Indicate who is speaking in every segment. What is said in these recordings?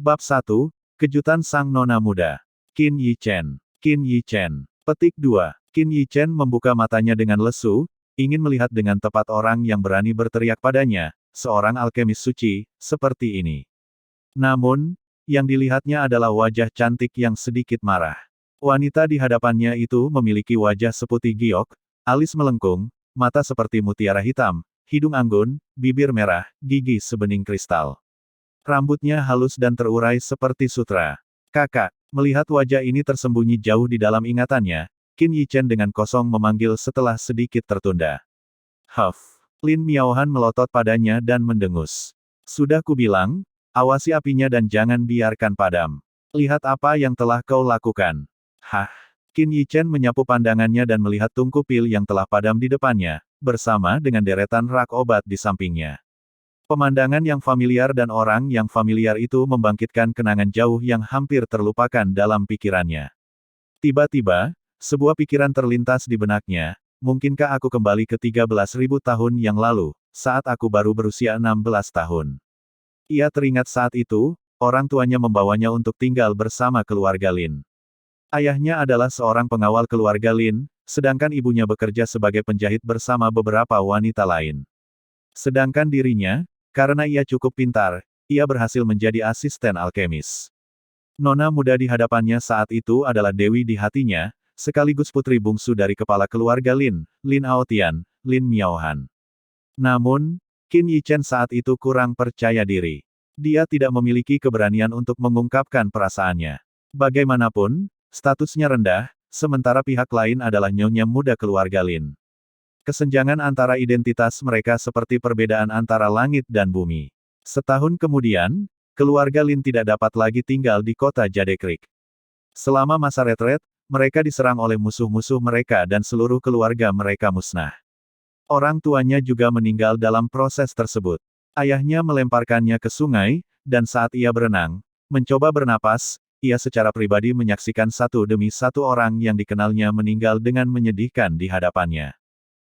Speaker 1: Bab 1, Kejutan Sang Nona Muda. Qin Yi Chen. Qin Yi Chen. Petik 2. Qin Yi Chen membuka matanya dengan lesu, ingin melihat dengan tepat orang yang berani berteriak padanya, seorang alkemis suci, seperti ini. Namun, yang dilihatnya adalah wajah cantik yang sedikit marah. Wanita di hadapannya itu memiliki wajah seputih giok, alis melengkung, mata seperti mutiara hitam, hidung anggun, bibir merah, gigi sebening kristal. Rambutnya halus dan terurai seperti sutra. Kakak, melihat wajah ini tersembunyi jauh di dalam ingatannya, Qin Yi Chen dengan kosong memanggil setelah sedikit tertunda. Huff. Lin Miaohan melotot padanya dan mendengus. Sudah kubilang, awasi apinya dan jangan biarkan padam. Lihat apa yang telah kau lakukan. Hah? Qin Yi Chen menyapu pandangannya dan melihat tungku pil yang telah padam di depannya, bersama dengan deretan rak obat di sampingnya. Pemandangan yang familiar dan orang yang familiar itu membangkitkan kenangan jauh yang hampir terlupakan dalam pikirannya. Tiba-tiba, sebuah pikiran terlintas di benaknya, mungkinkah aku kembali ke 13.000 tahun yang lalu, saat aku baru berusia 16 tahun. Ia teringat saat itu, orang tuanya membawanya untuk tinggal bersama keluarga Lin. Ayahnya adalah seorang pengawal keluarga Lin, sedangkan ibunya bekerja sebagai penjahit bersama beberapa wanita lain. Sedangkan dirinya, karena ia cukup pintar, ia berhasil menjadi asisten alkemis. Nona muda di hadapannya saat itu adalah dewi di hatinya, sekaligus putri bungsu dari kepala keluarga Lin, Lin Aotian, Lin Miaohan. Namun, Qin Yi Chen saat itu kurang percaya diri. Dia tidak memiliki keberanian untuk mengungkapkan perasaannya. Bagaimanapun, statusnya rendah, sementara pihak lain adalah nyonya muda keluarga Lin. Kesenjangan antara identitas mereka seperti perbedaan antara langit dan bumi. Setahun kemudian, keluarga Lin tidak dapat lagi tinggal di kota Jade Creek. Selama masa retret, mereka diserang oleh musuh-musuh mereka dan seluruh keluarga mereka musnah. Orang tuanya juga meninggal dalam proses tersebut. Ayahnya melemparkannya ke sungai, dan saat ia berenang, mencoba bernapas, ia secara pribadi menyaksikan satu demi satu orang yang dikenalnya meninggal dengan menyedihkan di hadapannya.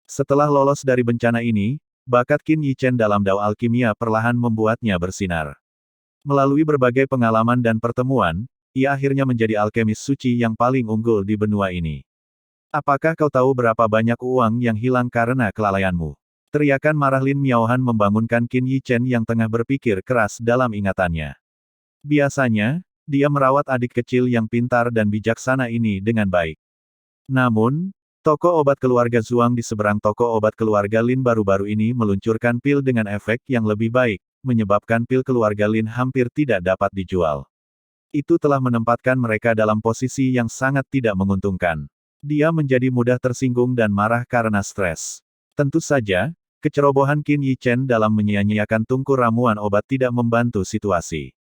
Speaker 1: Setelah lolos dari bencana ini, bakat Qin Yi Chen dalam dao alkimia perlahan membuatnya bersinar. Melalui berbagai pengalaman dan pertemuan, ia akhirnya menjadi alkemis suci yang paling unggul di benua ini. Apakah kau tahu berapa banyak uang yang hilang karena kelalaianmu? Teriakan marah Lin Miaohan membangunkan Qin Yi Chen yang tengah berpikir keras dalam ingatannya. Biasanya, dia merawat adik kecil yang pintar dan bijaksana ini dengan baik. Namun, toko obat keluarga Zhuang di seberang toko obat keluarga Lin baru-baru ini meluncurkan pil dengan efek yang lebih baik, menyebabkan pil keluarga Lin hampir tidak dapat dijual. Itu telah menempatkan mereka dalam posisi yang sangat tidak menguntungkan. Dia menjadi mudah tersinggung dan marah karena stres. Tentu saja, kecerobohan Qin Yi Chen dalam menyia-nyiakan tungku ramuan obat tidak membantu situasi.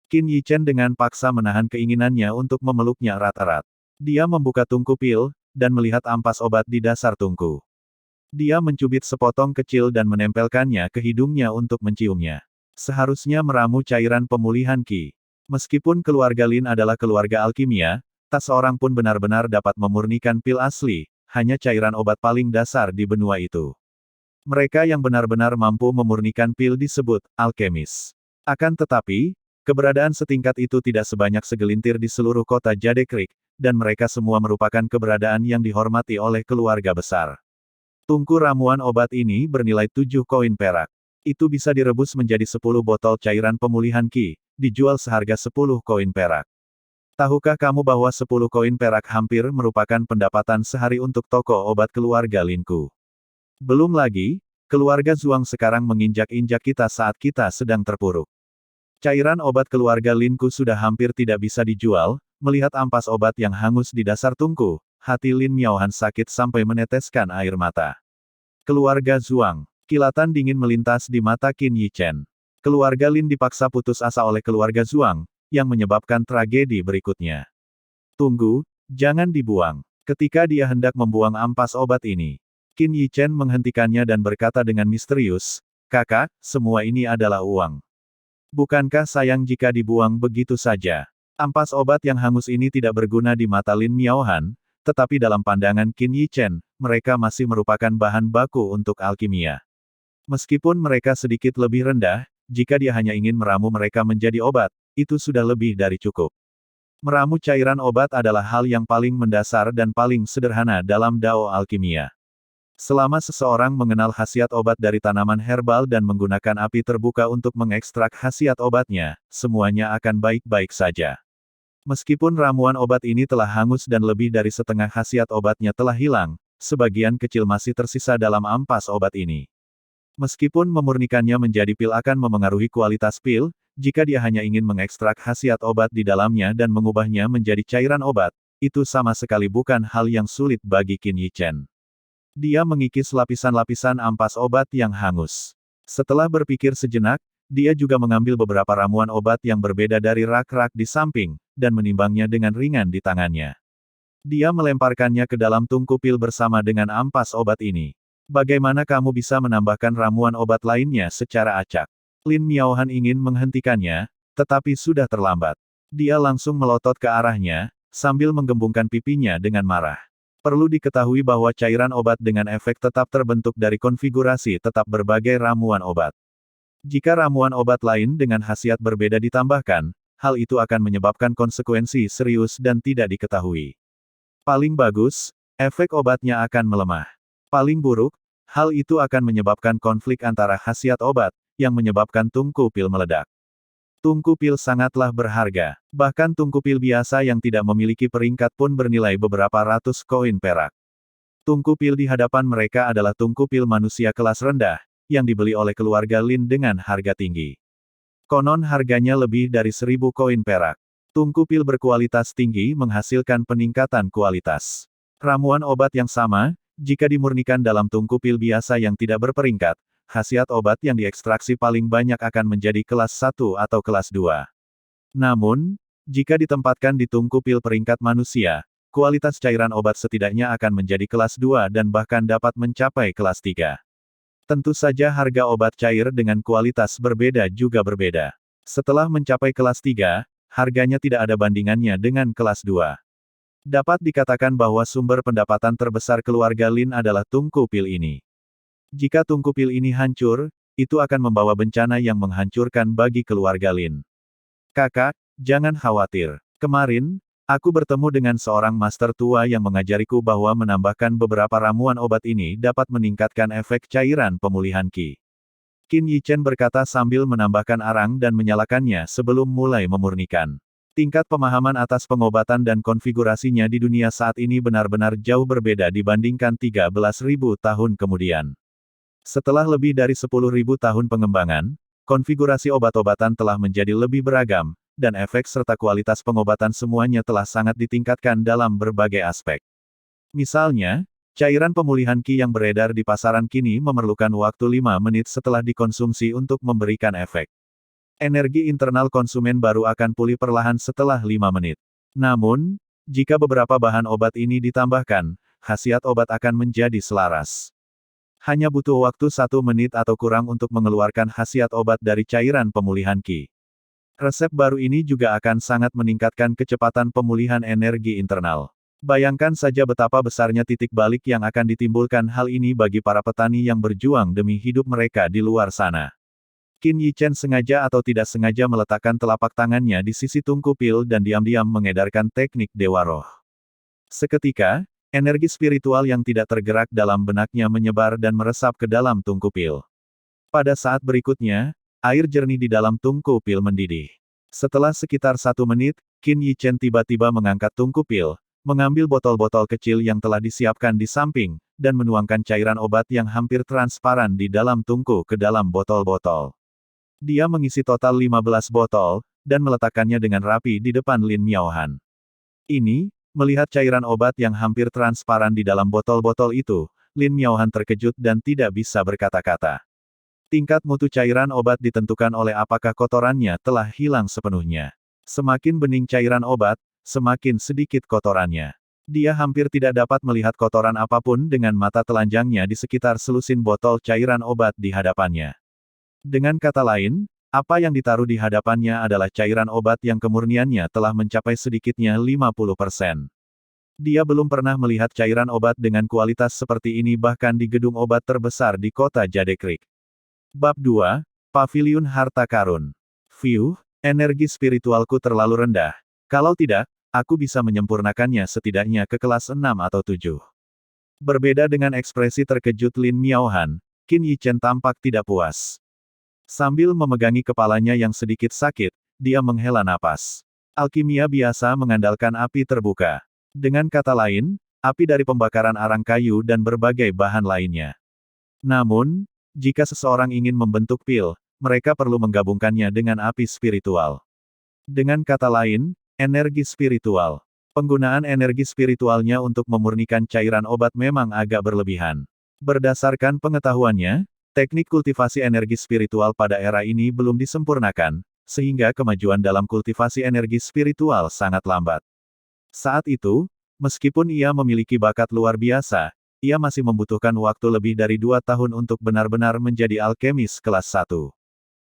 Speaker 1: Qin Yi Chen dengan paksa menahan keinginannya untuk memeluknya erat-erat. Dia membuka tungku pil, dan melihat ampas obat di dasar tungku. Dia mencubit sepotong kecil dan menempelkannya ke hidungnya untuk menciumnya. Seharusnya meramu cairan pemulihan Qi. Meskipun keluarga Lin adalah keluarga alkimia, tak seorang pun benar-benar dapat memurnikan pil asli, hanya cairan obat paling dasar di benua itu. Mereka yang benar-benar mampu memurnikan pil disebut alkemis. Akan tetapi, keberadaan setingkat itu tidak sebanyak segelintir di seluruh kota Jade Creek, dan mereka semua merupakan keberadaan yang dihormati oleh keluarga besar. Tungku ramuan obat ini bernilai 7 koin perak. Itu bisa direbus menjadi 10 botol cairan pemulihan Qi, dijual seharga 10 koin perak. Tahukah kamu bahwa 10 koin perak hampir merupakan pendapatan sehari untuk toko obat keluarga Linku? Belum lagi, keluarga Zhuang sekarang menginjak-injak kita saat kita sedang terpuruk. Cairan obat keluarga Linku sudah hampir tidak bisa dijual. Melihat ampas obat yang hangus di dasar tungku, hati Lin Miaohan sakit sampai meneteskan air mata. Keluarga Zhuang. Kilatan dingin melintas di mata Qin Yi Chen. Keluarga Lin dipaksa putus asa oleh keluarga Zhuang, yang menyebabkan tragedi berikutnya. Tunggu, jangan dibuang. Ketika dia hendak membuang ampas obat ini, Qin Yi Chen menghentikannya dan berkata dengan misterius, "Kakak, semua ini adalah uang. Bukankah sayang jika dibuang begitu saja?" Ampas obat yang hangus ini tidak berguna di mata Lin Miaohan, tetapi dalam pandangan Qin Yi Chen, mereka masih merupakan bahan baku untuk alkimia. Meskipun mereka sedikit lebih rendah, jika dia hanya ingin meramu mereka menjadi obat, itu sudah lebih dari cukup. Meramu cairan obat adalah hal yang paling mendasar dan paling sederhana dalam dao alkimia. Selama seseorang mengenal khasiat obat dari tanaman herbal dan menggunakan api terbuka untuk mengekstrak khasiat obatnya, semuanya akan baik-baik saja. Meskipun ramuan obat ini telah hangus dan lebih dari setengah khasiat obatnya telah hilang, sebagian kecil masih tersisa dalam ampas obat ini. Meskipun memurnikannya menjadi pil akan memengaruhi kualitas pil, jika dia hanya ingin mengekstrak khasiat obat di dalamnya dan mengubahnya menjadi cairan obat, itu sama sekali bukan hal yang sulit bagi Qin Yichen. Dia mengikis lapisan-lapisan ampas obat yang hangus. Setelah berpikir sejenak, dia juga mengambil beberapa ramuan obat yang berbeda dari rak-rak di samping, dan menimbangnya dengan ringan di tangannya. Dia melemparkannya ke dalam tungku pil bersama dengan ampas obat ini. Bagaimana kamu bisa menambahkan ramuan obat lainnya secara acak? Lin Miaohan ingin menghentikannya, tetapi sudah terlambat. Dia langsung melotot ke arahnya, sambil menggembungkan pipinya dengan marah. Perlu diketahui bahwa cairan obat dengan efek tetap terbentuk dari konfigurasi tetap berbagai ramuan obat. Jika ramuan obat lain dengan khasiat berbeda ditambahkan, hal itu akan menyebabkan konsekuensi serius dan tidak diketahui. Paling bagus, efek obatnya akan melemah. Paling buruk, hal itu akan menyebabkan konflik antara khasiat obat, yang menyebabkan tungku pil meledak. Tungku pil sangatlah berharga. Bahkan tungku pil biasa yang tidak memiliki peringkat pun bernilai beberapa ratus koin perak. Tungku pil di hadapan mereka adalah tungku pil manusia kelas rendah, yang dibeli oleh keluarga Lin dengan harga tinggi. Konon harganya lebih dari 1000 koin perak. Tungku pil berkualitas tinggi menghasilkan peningkatan kualitas. Ramuan obat yang sama, jika dimurnikan dalam tungku pil biasa yang tidak berperingkat, khasiat obat yang diekstraksi paling banyak akan menjadi kelas 1 atau kelas 2. Namun, jika ditempatkan di tungku pil peringkat manusia, kualitas cairan obat setidaknya akan menjadi kelas 2 dan bahkan dapat mencapai kelas 3. Tentu saja harga obat cair dengan kualitas berbeda juga berbeda. Setelah mencapai kelas 3, harganya tidak ada bandingannya dengan kelas 2. Dapat dikatakan bahwa sumber pendapatan terbesar keluarga Lin adalah tungku pil ini. Jika tungku pil ini hancur, itu akan membawa bencana yang menghancurkan bagi keluarga Lin. Kakak, jangan khawatir. Kemarin, aku bertemu dengan seorang master tua yang mengajariku bahwa menambahkan beberapa ramuan obat ini dapat meningkatkan efek cairan pemulihan Qi. Qin Yichen berkata sambil menambahkan arang dan menyalakannya sebelum mulai memurnikan. Tingkat pemahaman atas pengobatan dan konfigurasinya di dunia saat ini benar-benar jauh berbeda dibandingkan 13.000 tahun kemudian. Setelah lebih dari 10.000 tahun pengembangan, konfigurasi obat-obatan telah menjadi lebih beragam, dan efek serta kualitas pengobatan semuanya telah sangat ditingkatkan dalam berbagai aspek. Misalnya, cairan pemulihan Qi yang beredar di pasaran kini memerlukan waktu 5 menit setelah dikonsumsi untuk memberikan efek. Energi internal konsumen baru akan pulih perlahan setelah 5 menit. Namun, jika beberapa bahan obat ini ditambahkan, khasiat obat akan menjadi selaras. Hanya butuh waktu 1 menit atau kurang untuk mengeluarkan khasiat obat dari cairan pemulihan Qi. Resep baru ini juga akan sangat meningkatkan kecepatan pemulihan energi internal. Bayangkan saja betapa besarnya titik balik yang akan ditimbulkan hal ini bagi para petani yang berjuang demi hidup mereka di luar sana. Qin Yichen sengaja atau tidak sengaja meletakkan telapak tangannya di sisi tungku pil dan diam-diam mengedarkan teknik Dewa Roh. Seketika, energi spiritual yang tidak tergerak dalam benaknya menyebar dan meresap ke dalam tungku pil. Pada saat berikutnya, air jernih di dalam tungku pil mendidih. Setelah sekitar 1 menit, Qin Yichen tiba-tiba mengangkat tungku pil, mengambil botol-botol kecil yang telah disiapkan di samping, dan menuangkan cairan obat yang hampir transparan di dalam tungku ke dalam botol-botol. Dia mengisi total 15 botol, dan meletakkannya dengan rapi di depan Lin Miaohan. Ini, melihat cairan obat yang hampir transparan di dalam botol-botol itu, Lin Miaohan terkejut dan tidak bisa berkata-kata. Tingkat mutu cairan obat ditentukan oleh apakah kotorannya telah hilang sepenuhnya. Semakin bening cairan obat, semakin sedikit kotorannya. Dia hampir tidak dapat melihat kotoran apapun dengan mata telanjangnya di sekitar selusin botol cairan obat di hadapannya. Dengan kata lain, apa yang ditaruh di hadapannya adalah cairan obat yang kemurniannya telah mencapai sedikitnya 50%. Dia belum pernah melihat cairan obat dengan kualitas seperti ini bahkan di gedung obat terbesar di kota Jade Creek. Bab 2, Paviliun Harta Karun. View, Energi spiritualku terlalu rendah. Kalau tidak, aku bisa menyempurnakannya setidaknya ke kelas 6 atau 7. Berbeda dengan ekspresi terkejut Lin Miaohan, Qin Yichen tampak tidak puas. Sambil memegangi kepalanya yang sedikit sakit, dia menghela napas. Alkimia biasa mengandalkan api terbuka. Dengan kata lain, api dari pembakaran arang kayu dan berbagai bahan lainnya. Namun, jika seseorang ingin membentuk pil, mereka perlu menggabungkannya dengan api spiritual. Dengan kata lain, energi spiritual. Penggunaan energi spiritualnya untuk memurnikan cairan obat memang agak berlebihan. Berdasarkan pengetahuannya, teknik kultivasi energi spiritual pada era ini belum disempurnakan, sehingga kemajuan dalam kultivasi energi spiritual sangat lambat. Saat itu, meskipun ia memiliki bakat luar biasa, ia masih membutuhkan waktu lebih dari 2 tahun untuk benar-benar menjadi alkemis kelas 1.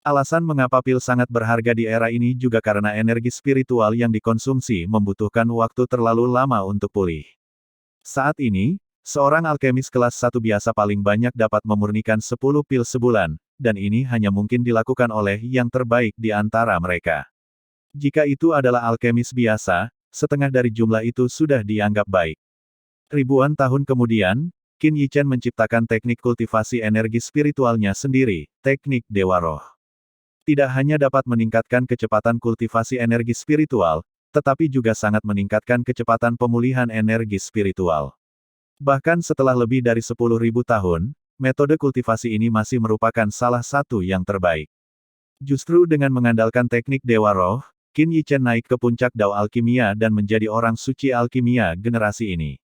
Speaker 1: Alasan mengapa pil sangat berharga di era ini juga karena energi spiritual yang dikonsumsi membutuhkan waktu terlalu lama untuk pulih. Saat ini, seorang alkemis kelas 1 biasa paling banyak dapat memurnikan 10 pil sebulan, dan ini hanya mungkin dilakukan oleh yang terbaik di antara mereka. Jika itu adalah alkemis biasa, setengah dari jumlah itu sudah dianggap baik. Ribuan tahun kemudian, Qin Yichen menciptakan teknik kultivasi energi spiritualnya sendiri, teknik Dewa Roh. Tidak hanya dapat meningkatkan kecepatan kultivasi energi spiritual, tetapi juga sangat meningkatkan kecepatan pemulihan energi spiritual. Bahkan setelah lebih dari 10.000 tahun, metode kultivasi ini masih merupakan salah satu yang terbaik. Justru dengan mengandalkan teknik Dewa Roh, Qin Yichen naik ke puncak Dao Alkimia dan menjadi orang suci alkimia generasi ini.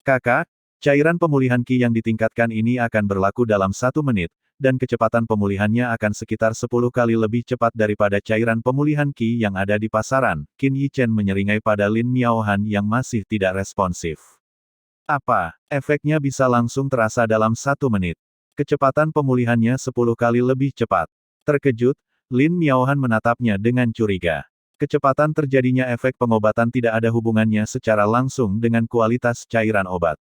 Speaker 1: Kakak, cairan pemulihan Qi yang ditingkatkan ini akan berlaku dalam 1 menit, dan kecepatan pemulihannya akan sekitar 10 kali lebih cepat daripada cairan pemulihan Qi yang ada di pasaran. Qin Yichen menyeringai pada Lin Miaohan yang masih tidak responsif. Apa, efeknya bisa langsung terasa dalam 1 menit? Kecepatan pemulihannya 10 kali lebih cepat. Terkejut, Lin Miaohan menatapnya dengan curiga. Kecepatan terjadinya efek pengobatan tidak ada hubungannya secara langsung dengan kualitas cairan obat.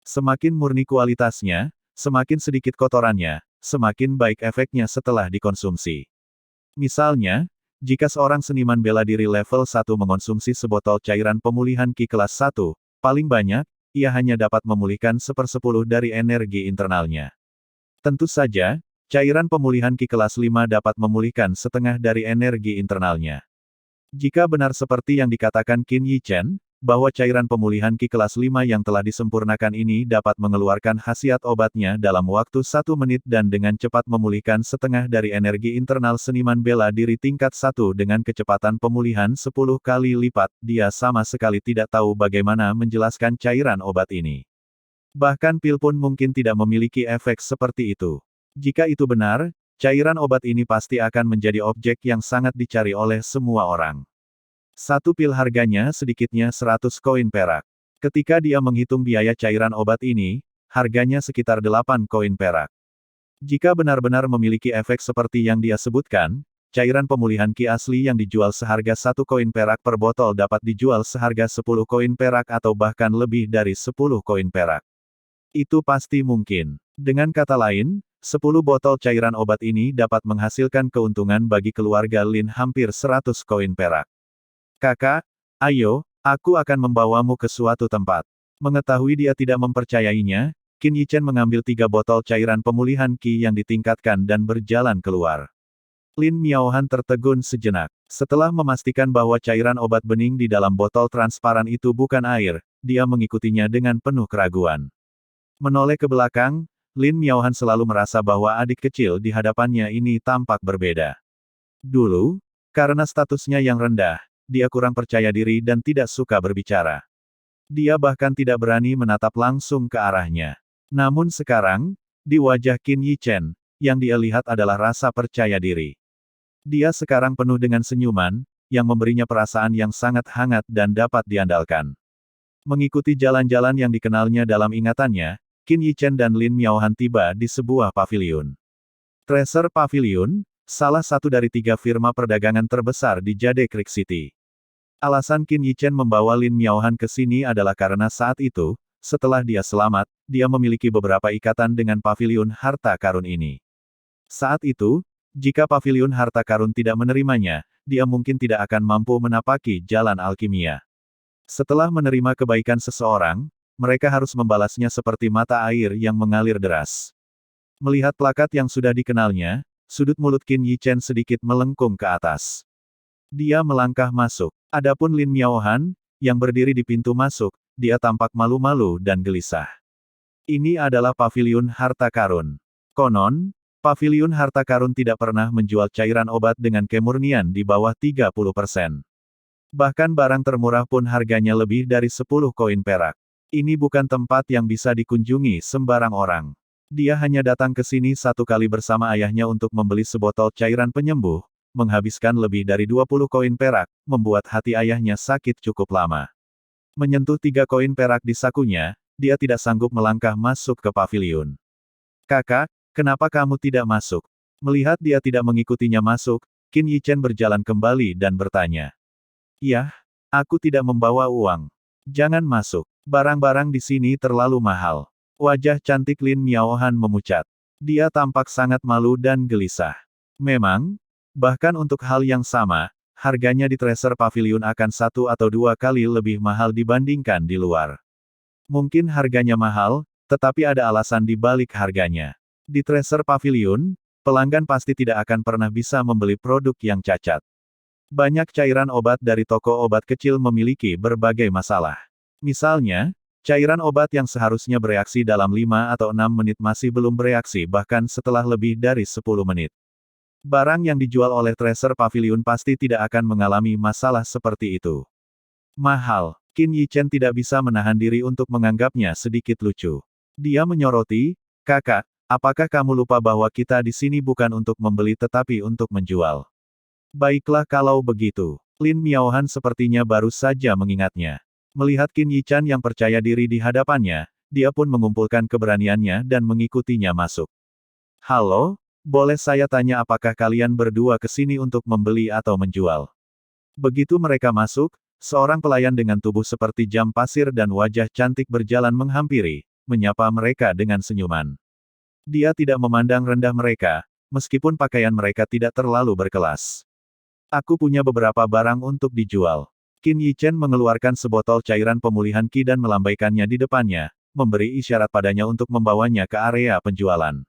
Speaker 1: Semakin murni kualitasnya, semakin sedikit kotorannya, semakin baik efeknya setelah dikonsumsi. Misalnya, jika seorang seniman bela diri level 1 mengonsumsi sebotol cairan pemulihan Qi kelas 1, paling banyak, ia hanya dapat memulihkan 1/10 dari energi internalnya. Tentu saja, cairan pemulihan Qi kelas 5 dapat memulihkan setengah dari energi internalnya. Jika benar seperti yang dikatakan Qin Yichen, bahwa cairan pemulihan Qi kelas 5 yang telah disempurnakan ini dapat mengeluarkan khasiat obatnya dalam waktu 1 menit dan dengan cepat memulihkan setengah dari energi internal seniman bela diri tingkat 1 dengan kecepatan pemulihan 10 kali lipat, dia sama sekali tidak tahu bagaimana menjelaskan cairan obat ini. Bahkan pil pun mungkin tidak memiliki efek seperti itu. Jika itu benar, cairan obat ini pasti akan menjadi objek yang sangat dicari oleh semua orang. 1 pil harganya sedikitnya 100 koin perak. Ketika dia menghitung biaya cairan obat ini, harganya sekitar 8 koin perak. Jika benar-benar memiliki efek seperti yang dia sebutkan, cairan pemulihan Qi asli yang dijual seharga 1 koin perak per botol dapat dijual seharga 10 koin perak atau bahkan lebih dari 10 koin perak. Itu pasti mungkin. Dengan kata lain, 10 botol cairan obat ini dapat menghasilkan keuntungan bagi keluarga Lin hampir 100 koin perak. Kakak, ayo, aku akan membawamu ke suatu tempat. Mengetahui dia tidak mempercayainya, Qin Yichen mengambil 3 botol cairan pemulihan Qi yang ditingkatkan dan berjalan keluar. Lin Miaohan tertegun sejenak. Setelah memastikan bahwa cairan obat bening di dalam botol transparan itu bukan air, dia mengikutinya dengan penuh keraguan. Menoleh ke belakang, Lin Miaohan selalu merasa bahwa adik kecil di hadapannya ini tampak berbeda. Dulu, karena statusnya yang rendah, dia kurang percaya diri dan tidak suka berbicara. Dia bahkan tidak berani menatap langsung ke arahnya. Namun sekarang, di wajah Qin Yichen, yang dia lihat adalah rasa percaya diri. Dia sekarang penuh dengan senyuman, yang memberinya perasaan yang sangat hangat dan dapat diandalkan. Mengikuti jalan-jalan yang dikenalnya dalam ingatannya, Qin Yichen dan Lin Miaohan tiba di sebuah paviliun. Treasure Pavilion, salah satu dari 3 firma perdagangan terbesar di Jade Creek City. Alasan Qin Yichen membawa Lin Miaohan ke sini adalah karena saat itu, setelah dia selamat, dia memiliki beberapa ikatan dengan paviliun harta karun ini. Saat itu, jika paviliun harta karun tidak menerimanya, dia mungkin tidak akan mampu menapaki jalan alkimia. Setelah menerima kebaikan seseorang, mereka harus membalasnya seperti mata air yang mengalir deras. Melihat plakat yang sudah dikenalnya, sudut mulut Qin Yichen sedikit melengkung ke atas. Dia melangkah masuk. Adapun Lin Miaohan, yang berdiri di pintu masuk, dia tampak malu-malu dan gelisah. Ini adalah paviliun harta karun. Konon, paviliun harta karun tidak pernah menjual cairan obat dengan kemurnian di bawah 30%. Bahkan barang termurah pun harganya lebih dari 10 koin perak. Ini bukan tempat yang bisa dikunjungi sembarang orang. Dia hanya datang ke sini satu kali bersama ayahnya untuk membeli sebotol cairan penyembuh, menghabiskan lebih dari 20 koin perak, membuat hati ayahnya sakit cukup lama. Menyentuh 3 koin perak di sakunya, dia tidak sanggup melangkah masuk ke paviliun. Kakak, kenapa kamu tidak masuk? Melihat dia tidak mengikutinya masuk, Qin Yichen berjalan kembali dan bertanya. Yah, aku tidak membawa uang. Jangan masuk. Barang-barang di sini terlalu mahal. Wajah cantik Lin Miaohan memucat. Dia tampak sangat malu dan gelisah. Memang, bahkan untuk hal yang sama, harganya di Treasure Pavilion akan 1 atau 2 kali lebih mahal dibandingkan di luar. Mungkin harganya mahal, tetapi ada alasan di balik harganya. Di Treasure Pavilion, pelanggan pasti tidak akan pernah bisa membeli produk yang cacat. Banyak cairan obat dari toko obat kecil memiliki berbagai masalah. Misalnya, cairan obat yang seharusnya bereaksi dalam 5 atau 6 menit masih belum bereaksi bahkan setelah lebih dari 10 menit. Barang yang dijual oleh Treasure Pavilion pasti tidak akan mengalami masalah seperti itu. Mahal. Qin Yichen tidak bisa menahan diri untuk menganggapnya sedikit lucu. Dia menyoroti, kakak, apakah kamu lupa bahwa kita di sini bukan untuk membeli tetapi untuk menjual? Baiklah kalau begitu. Lin Miaohan sepertinya baru saja mengingatnya. Melihat Qin Yichen yang percaya diri di hadapannya, dia pun mengumpulkan keberaniannya dan mengikutinya masuk. Halo, boleh saya tanya apakah kalian berdua ke sini untuk membeli atau menjual? Begitu mereka masuk, seorang pelayan dengan tubuh seperti jam pasir dan wajah cantik berjalan menghampiri, menyapa mereka dengan senyuman. Dia tidak memandang rendah mereka, meskipun pakaian mereka tidak terlalu berkelas. Aku punya beberapa barang untuk dijual. Qin Yichen mengeluarkan sebotol cairan pemulihan Qi dan melambaikannya di depannya, memberi isyarat padanya untuk membawanya ke area penjualan.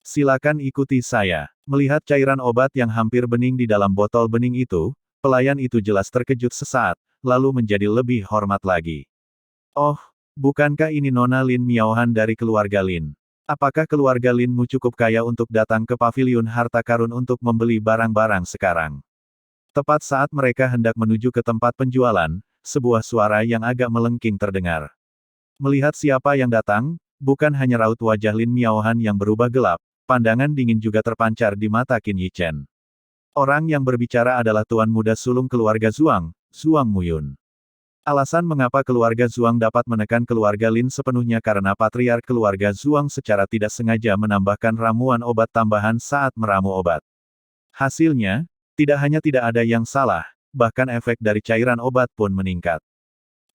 Speaker 1: Silakan ikuti saya. Melihat cairan obat yang hampir bening di dalam botol bening itu, pelayan itu jelas terkejut sesaat, lalu menjadi lebih hormat lagi. Oh, bukankah ini Nona Lin Miaohan dari keluarga Lin? Apakah keluarga Linmu cukup kaya untuk datang ke paviliun harta karun untuk membeli barang-barang sekarang? Tepat saat mereka hendak menuju ke tempat penjualan, sebuah suara yang agak melengking terdengar. Melihat siapa yang datang, bukan hanya raut wajah Lin Miaohan yang berubah gelap, pandangan dingin juga terpancar di mata Qin Yichen. Orang yang berbicara adalah tuan muda sulung keluarga Zhuang, Zhuang Muyun. Alasan mengapa keluarga Zhuang dapat menekan keluarga Lin sepenuhnya karena patriark keluarga Zhuang secara tidak sengaja menambahkan ramuan obat tambahan saat meramu obat. Hasilnya, tidak hanya tidak ada yang salah, bahkan efek dari cairan obat pun meningkat.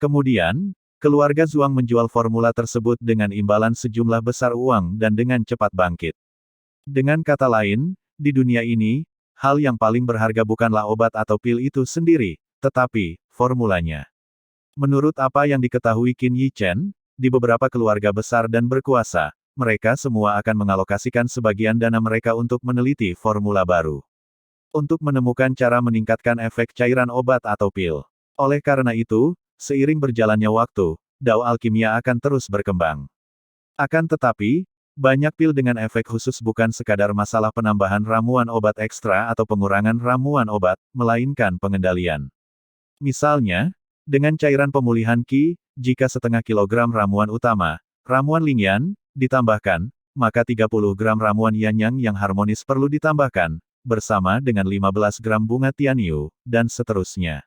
Speaker 1: Kemudian, keluarga Zhuang menjual formula tersebut dengan imbalan sejumlah besar uang dan dengan cepat bangkit. Dengan kata lain, di dunia ini, hal yang paling berharga bukanlah obat atau pil itu sendiri, tetapi formulanya. Menurut apa yang diketahui Qin Yichen, di beberapa keluarga besar dan berkuasa, mereka semua akan mengalokasikan sebagian dana mereka untuk meneliti formula baru. Untuk menemukan cara meningkatkan efek cairan obat atau pil. Oleh karena itu, seiring berjalannya waktu, dao alkimia akan terus berkembang. Akan tetapi, banyak pil dengan efek khusus bukan sekadar masalah penambahan ramuan obat ekstra atau pengurangan ramuan obat, melainkan pengendalian. Misalnya, dengan cairan pemulihan Qi, jika setengah kilogram ramuan utama, ramuan Lingyan, ditambahkan, maka 30 gram ramuan Yanyang yang harmonis perlu ditambahkan, bersama dengan 15 gram bunga Tianyu, dan seterusnya.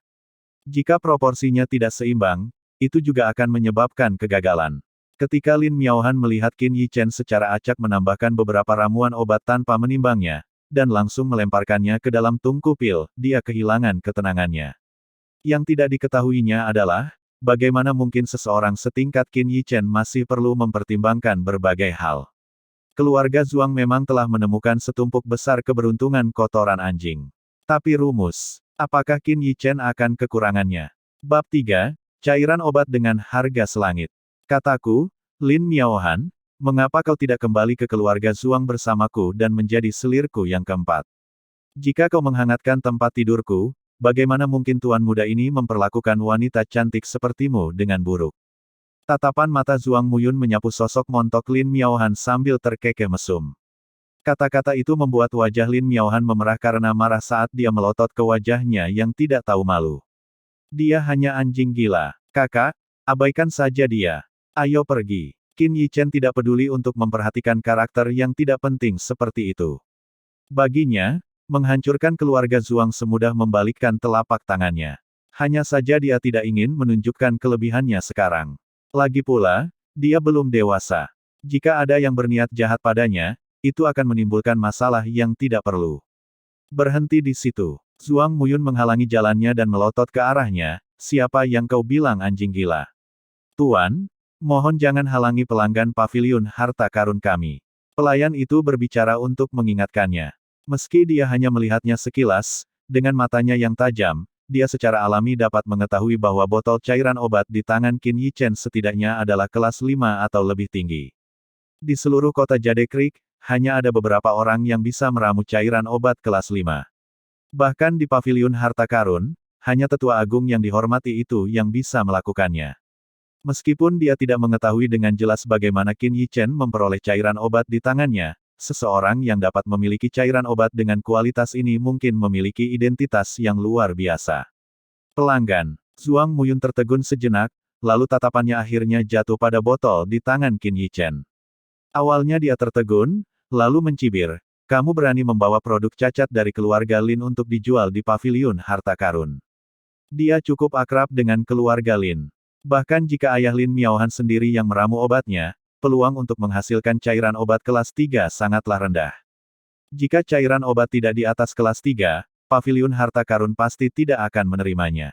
Speaker 1: Jika proporsinya tidak seimbang, itu juga akan menyebabkan kegagalan. Ketika Lin Miaohan melihat Qin Yichen secara acak menambahkan beberapa ramuan obat tanpa menimbangnya, dan langsung melemparkannya ke dalam tungku pil, dia kehilangan ketenangannya. Yang tidak diketahuinya adalah, bagaimana mungkin seseorang setingkat Qin Yichen masih perlu mempertimbangkan berbagai hal. Keluarga Zhuang memang telah menemukan setumpuk besar keberuntungan kotoran anjing. Tapi rumus Apakah Qin Yichen akan kekurangannya? Bab 3, Cairan Obat dengan Harga Selangit. Kataku, Lin Miaohan, mengapa kau tidak kembali ke keluarga Zuang bersamaku dan menjadi selirku yang keempat? Jika kau menghangatkan tempat tidurku, bagaimana mungkin tuan muda ini memperlakukan wanita cantik sepertimu dengan buruk? Tatapan mata Zuang Muyun menyapu sosok montok Lin Miaohan sambil terkekeh mesum. Kata-kata itu membuat wajah Lin Miaohan memerah karena marah saat dia melotot ke wajahnya yang tidak tahu malu. Dia hanya anjing gila. Kakak, abaikan saja dia. Ayo pergi. Qin Yichen tidak peduli untuk memperhatikan karakter yang tidak penting seperti itu. Baginya, menghancurkan keluarga Zuang semudah membalikkan telapak tangannya. Hanya saja dia tidak ingin menunjukkan kelebihannya sekarang. Lagi pula, dia belum dewasa. Jika ada yang berniat jahat padanya, itu akan menimbulkan masalah yang tidak perlu. Berhenti di situ. Zuang Muyun menghalangi jalannya dan melotot ke arahnya, siapa yang kau bilang anjing gila? Tuan, mohon jangan halangi pelanggan paviliun harta karun kami. Pelayan itu berbicara untuk mengingatkannya. Meski dia hanya melihatnya sekilas, dengan matanya yang tajam, dia secara alami dapat mengetahui bahwa botol cairan obat di tangan Qin Yichen setidaknya adalah kelas 5 atau lebih tinggi. Di seluruh kota Jade Creek, hanya ada beberapa orang yang bisa meramu cairan obat kelas 5. Bahkan di paviliun harta karun, hanya tetua agung yang dihormati itu yang bisa melakukannya. Meskipun dia tidak mengetahui dengan jelas bagaimana Qin Yichen memperoleh cairan obat di tangannya, seseorang yang dapat memiliki cairan obat dengan kualitas ini mungkin memiliki identitas yang luar biasa. Pelanggan, Zuang Muyun tertegun sejenak, lalu tatapannya akhirnya jatuh pada botol di tangan Qin Yichen. Awalnya dia tertegun, lalu mencibir, kamu berani membawa produk cacat dari keluarga Lin untuk dijual di paviliun harta karun. Dia cukup akrab dengan keluarga Lin. Bahkan jika ayah Lin Miaohan sendiri yang meramu obatnya, peluang untuk menghasilkan cairan obat kelas 3 sangatlah rendah. Jika cairan obat tidak di atas kelas 3, paviliun harta karun pasti tidak akan menerimanya.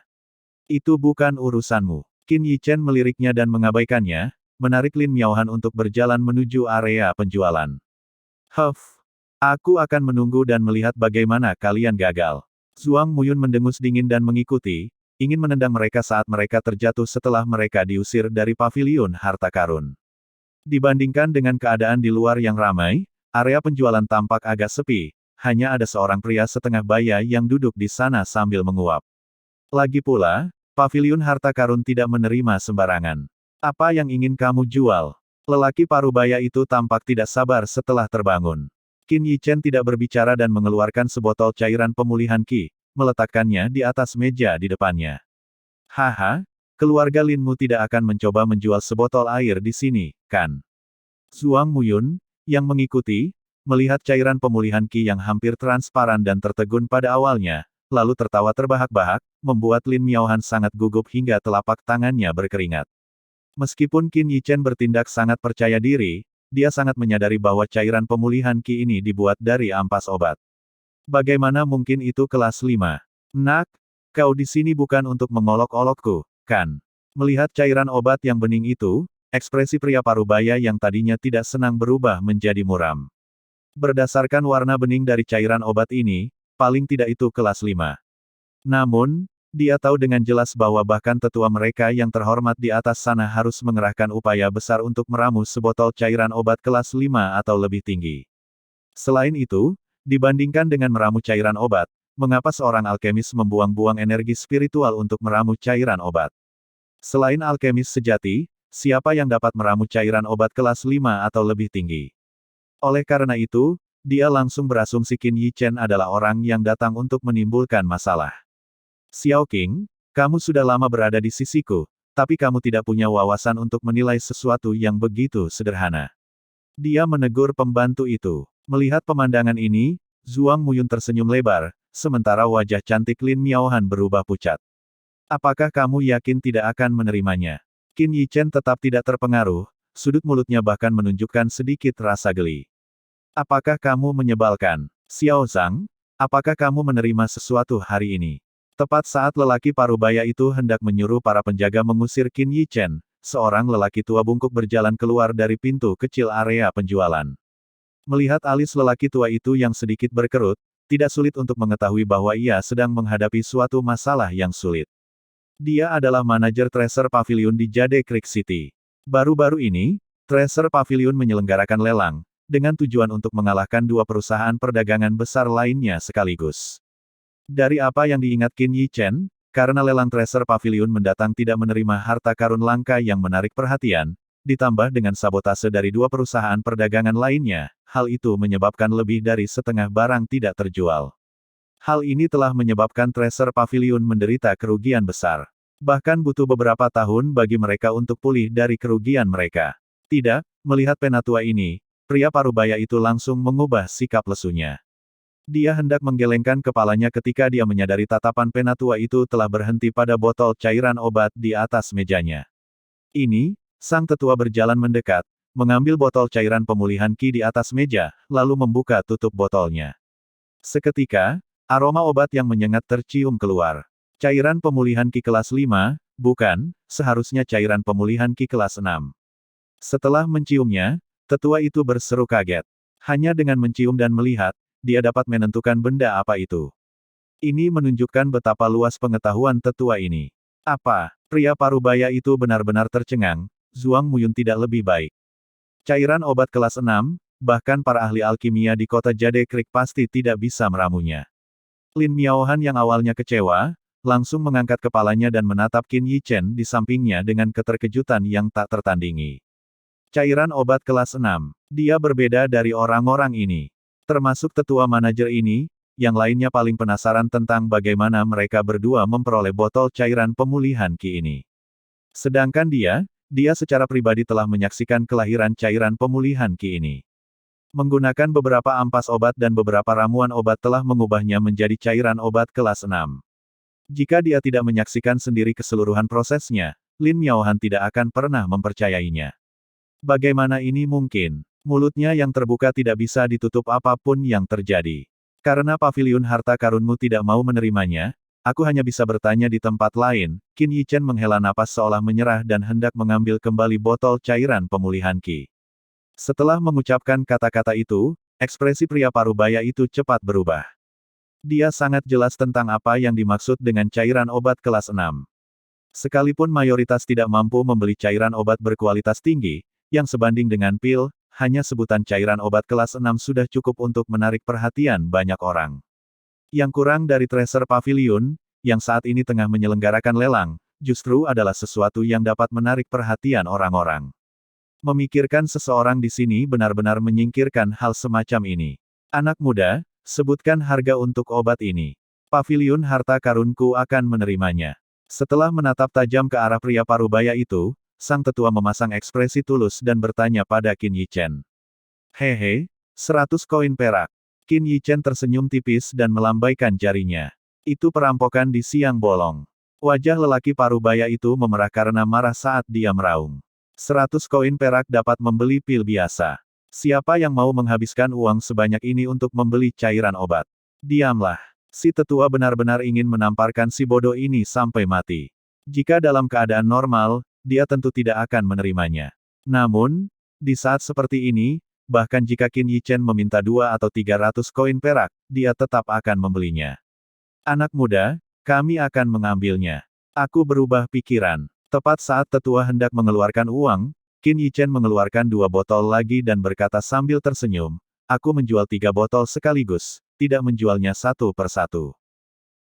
Speaker 1: Itu bukan urusanmu. Qin Yichen meliriknya dan mengabaikannya, menarik Lin Miaohan untuk berjalan menuju area penjualan. Aku akan menunggu dan melihat bagaimana kalian gagal. Zuang Muyun mendengus dingin dan mengikuti, ingin menendang mereka saat mereka terjatuh setelah mereka diusir dari paviliun harta karun. Dibandingkan dengan keadaan di luar yang ramai, area penjualan tampak agak sepi, hanya ada seorang pria setengah baya yang duduk di sana sambil menguap. Lagi pula, paviliun harta karun tidak menerima sembarangan. Apa yang ingin kamu jual? Lelaki parubaya itu tampak tidak sabar setelah terbangun. Qin Yichen tidak berbicara dan mengeluarkan sebotol cairan pemulihan Qi, meletakkannya di atas meja di depannya. Haha, keluarga Linmu tidak akan mencoba menjual sebotol air di sini, kan? Zuang Muyun, yang mengikuti, melihat cairan pemulihan Qi yang hampir transparan dan tertegun pada awalnya, lalu tertawa terbahak-bahak, membuat Lin Miaohan sangat gugup hingga telapak tangannya berkeringat. Meskipun Qin Yichen bertindak sangat percaya diri, dia sangat menyadari bahwa cairan pemulihan Qi ini dibuat dari ampas obat. Bagaimana mungkin itu kelas 5? Nak, kau di sini bukan untuk mengolok-olokku, kan? Melihat cairan obat yang bening itu, ekspresi pria parubaya yang tadinya tidak senang berubah menjadi muram. Berdasarkan warna bening dari cairan obat ini, paling tidak itu kelas 5. Namun, dia tahu dengan jelas bahwa bahkan tetua mereka yang terhormat di atas sana harus mengerahkan upaya besar untuk meramu sebotol cairan obat kelas 5 atau lebih tinggi. Selain itu, dibandingkan dengan meramu cairan obat, mengapa seorang alkemis membuang-buang energi spiritual untuk meramu cairan obat? Selain alkemis sejati, siapa yang dapat meramu cairan obat kelas 5 atau lebih tinggi? Oleh karena itu, dia langsung berasumsi Qin Yichen adalah orang yang datang untuk menimbulkan masalah. Xiao Qing, kamu sudah lama berada di sisiku, tapi kamu tidak punya wawasan untuk menilai sesuatu yang begitu sederhana. Dia menegur pembantu itu. Melihat pemandangan ini, Zuang Muyun tersenyum lebar, sementara wajah cantik Lin Miaohan berubah pucat. Apakah kamu yakin tidak akan menerimanya? Qin Yichen tetap tidak terpengaruh, sudut mulutnya bahkan menunjukkan sedikit rasa geli. Apakah kamu menyebalkan? Xiao Zhang, apakah kamu menerima sesuatu hari ini? Tepat saat lelaki parubaya itu hendak menyuruh para penjaga mengusir Qin Yichen, seorang lelaki tua bungkuk berjalan keluar dari pintu kecil area penjualan. Melihat alis lelaki tua itu yang sedikit berkerut, tidak sulit untuk mengetahui bahwa ia sedang menghadapi suatu masalah yang sulit. Dia adalah manajer Treasure Pavilion di Jade Creek City. Baru-baru ini, Treasure Pavilion menyelenggarakan lelang, dengan tujuan untuk mengalahkan dua perusahaan perdagangan besar lainnya sekaligus. Dari apa yang diingat Qin Yi Chen, karena lelang Treasure Pavilion mendatang tidak menerima harta karun langka yang menarik perhatian, ditambah dengan sabotase dari dua perusahaan perdagangan lainnya, hal itu menyebabkan lebih dari setengah barang tidak terjual. Hal ini telah menyebabkan Treasure Pavilion menderita kerugian besar. Bahkan butuh beberapa tahun bagi mereka untuk pulih dari kerugian mereka. Tidak, melihat penatua ini, pria parubaya itu langsung mengubah sikap lesunya. Dia hendak menggelengkan kepalanya ketika dia menyadari tatapan penatua itu telah berhenti pada botol cairan obat di atas mejanya. Ini, sang tetua berjalan mendekat, mengambil botol cairan pemulihan Qi di atas meja, lalu membuka tutup botolnya. Seketika, aroma obat yang menyengat tercium keluar. Cairan pemulihan Qi kelas 5, bukan, seharusnya cairan pemulihan Qi kelas 6. Setelah menciumnya, tetua itu berseru kaget. Hanya dengan mencium dan melihat, dia dapat menentukan benda apa itu. Ini menunjukkan betapa luas pengetahuan tetua ini. Apa? Pria parubaya itu benar-benar tercengang, Zhuang Muyun tidak lebih baik. Cairan obat kelas 6, bahkan para ahli alkimia di kota Jade Creek pasti tidak bisa meramunya. Lin Miaohan yang awalnya kecewa, langsung mengangkat kepalanya dan menatap Qin Yi Chen di sampingnya dengan keterkejutan yang tak tertandingi. Cairan obat kelas 6. Dia berbeda dari orang-orang ini. Termasuk tetua manajer ini, yang lainnya paling penasaran tentang bagaimana mereka berdua memperoleh botol cairan pemulihan Qi ini. Sedangkan dia secara pribadi telah menyaksikan kelahiran cairan pemulihan Qi ini. Menggunakan beberapa ampas obat dan beberapa ramuan obat telah mengubahnya menjadi cairan obat kelas 6. Jika dia tidak menyaksikan sendiri keseluruhan prosesnya, Lin Miaohan tidak akan pernah mempercayainya. Bagaimana ini mungkin? Mulutnya yang terbuka tidak bisa ditutup apapun yang terjadi. Karena paviliun harta karunmu tidak mau menerimanya, aku hanya bisa bertanya di tempat lain. Qin Yi Chen menghela napas seolah menyerah dan hendak mengambil kembali botol cairan pemulihan Qi. Setelah mengucapkan kata-kata itu, ekspresi pria parubaya itu cepat berubah. Dia sangat jelas tentang apa yang dimaksud dengan cairan obat kelas 6. Sekalipun mayoritas tidak mampu membeli cairan obat berkualitas tinggi, yang sebanding dengan pil, hanya sebutan cairan obat kelas 6 sudah cukup untuk menarik perhatian banyak orang. Yang kurang dari Treasure Pavilion, yang saat ini tengah menyelenggarakan lelang, justru adalah sesuatu yang dapat menarik perhatian orang-orang. Memikirkan seseorang di sini benar-benar menyingkirkan hal semacam ini. Anak muda, sebutkan harga untuk obat ini. Paviliun harta karunku akan menerimanya. Setelah menatap tajam ke arah pria parubaya itu, sang tetua memasang ekspresi tulus dan bertanya pada Qin Yi Chen. Hehe, 100 koin perak. Qin Yi Chen tersenyum tipis dan melambaikan jarinya. Itu perampokan di siang bolong. Wajah lelaki parubaya itu memerah karena marah saat dia meraung. 100 koin perak dapat membeli pil biasa. Siapa yang mau menghabiskan uang sebanyak ini untuk membeli cairan obat? Diamlah. Si tetua benar-benar ingin menamparkan si bodoh ini sampai mati. Jika dalam keadaan normal, dia tentu tidak akan menerimanya. Namun, di saat seperti ini, bahkan jika Qin Yi Chen meminta 2 atau 300 koin perak, dia tetap akan membelinya. Anak muda, kami akan mengambilnya. Aku berubah pikiran. Tepat saat tetua hendak mengeluarkan uang, Qin Yi Chen mengeluarkan 2 botol lagi dan berkata sambil tersenyum, aku menjual 3 botol sekaligus, tidak menjualnya satu per satu.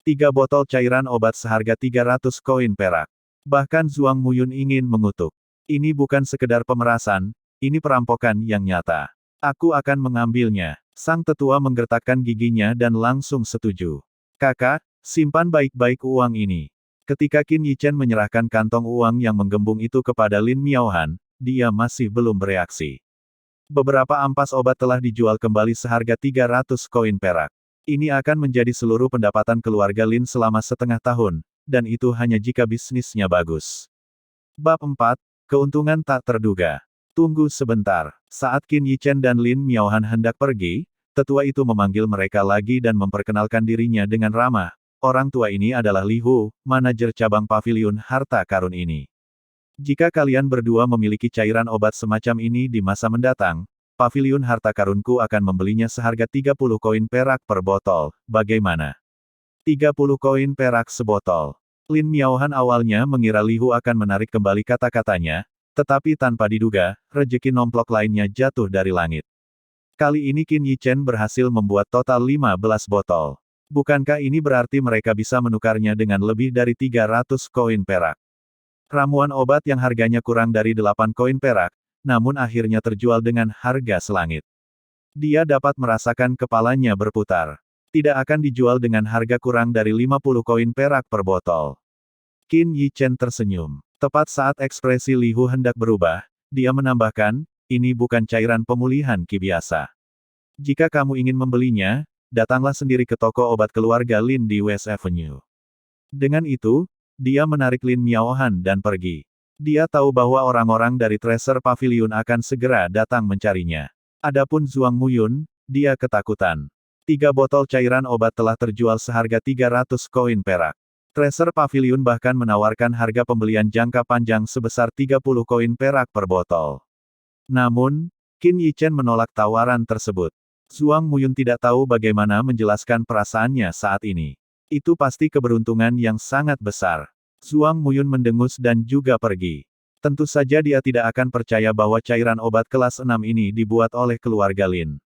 Speaker 1: 3 botol cairan obat seharga 300 koin perak. Bahkan Zhuang Muyun ingin mengutuk. Ini bukan sekedar pemerasan, ini perampokan yang nyata. Aku akan mengambilnya. Sang tetua menggertakkan giginya dan langsung setuju. Kakak, simpan baik-baik uang ini. Ketika Qin Yi Chen menyerahkan kantong uang yang menggembung itu kepada Lin Miaohan, dia masih belum bereaksi. Beberapa ampas obat telah dijual kembali seharga 300 koin perak. Ini akan menjadi seluruh pendapatan keluarga Lin selama setengah tahun, dan itu hanya jika bisnisnya bagus. Bab 4, Keuntungan tak terduga. Tunggu sebentar. Saat Qin Yi Chen dan Lin Miaohan hendak pergi, tetua itu memanggil mereka lagi dan memperkenalkan dirinya dengan ramah. Orang tua ini adalah Li Hu, manajer cabang paviliun harta karun ini. Jika kalian berdua memiliki cairan obat semacam ini di masa mendatang, paviliun harta karunku akan membelinya seharga 30 koin perak per botol, bagaimana? 30 koin perak sebotol. Lin Miaohan awalnya mengira Li Hu akan menarik kembali kata-katanya, tetapi tanpa diduga, rejeki nomplok lainnya jatuh dari langit. Kali ini Qin Yichen berhasil membuat total 15 botol. Bukankah ini berarti mereka bisa menukarnya dengan lebih dari 300 koin perak? Ramuan obat yang harganya kurang dari 8 koin perak, namun akhirnya terjual dengan harga selangit. Dia dapat merasakan kepalanya berputar. Tidak akan dijual dengan harga kurang dari 50 koin perak per botol. Qin Yichen tersenyum. Tepat saat ekspresi Li Hu hendak berubah, dia menambahkan, ini bukan cairan pemulihan ki biasa. Jika kamu ingin membelinya, datanglah sendiri ke toko obat keluarga Lin di West Avenue. Dengan itu, dia menarik Lin Miaohan dan pergi. Dia tahu bahwa orang-orang dari Treasure Pavilion akan segera datang mencarinya. Adapun Zhuang Muyun, dia ketakutan. 3 botol cairan obat telah terjual seharga 300 koin perak. Treasure Pavilion bahkan menawarkan harga pembelian jangka panjang sebesar 30 koin perak per botol. Namun, Qin Yichen menolak tawaran tersebut. Zhuang Muyun tidak tahu bagaimana menjelaskan perasaannya saat ini. Itu pasti keberuntungan yang sangat besar. Zhuang Muyun mendengus dan juga pergi. Tentu saja dia tidak akan percaya bahwa cairan obat kelas 6 ini dibuat oleh keluarga Lin.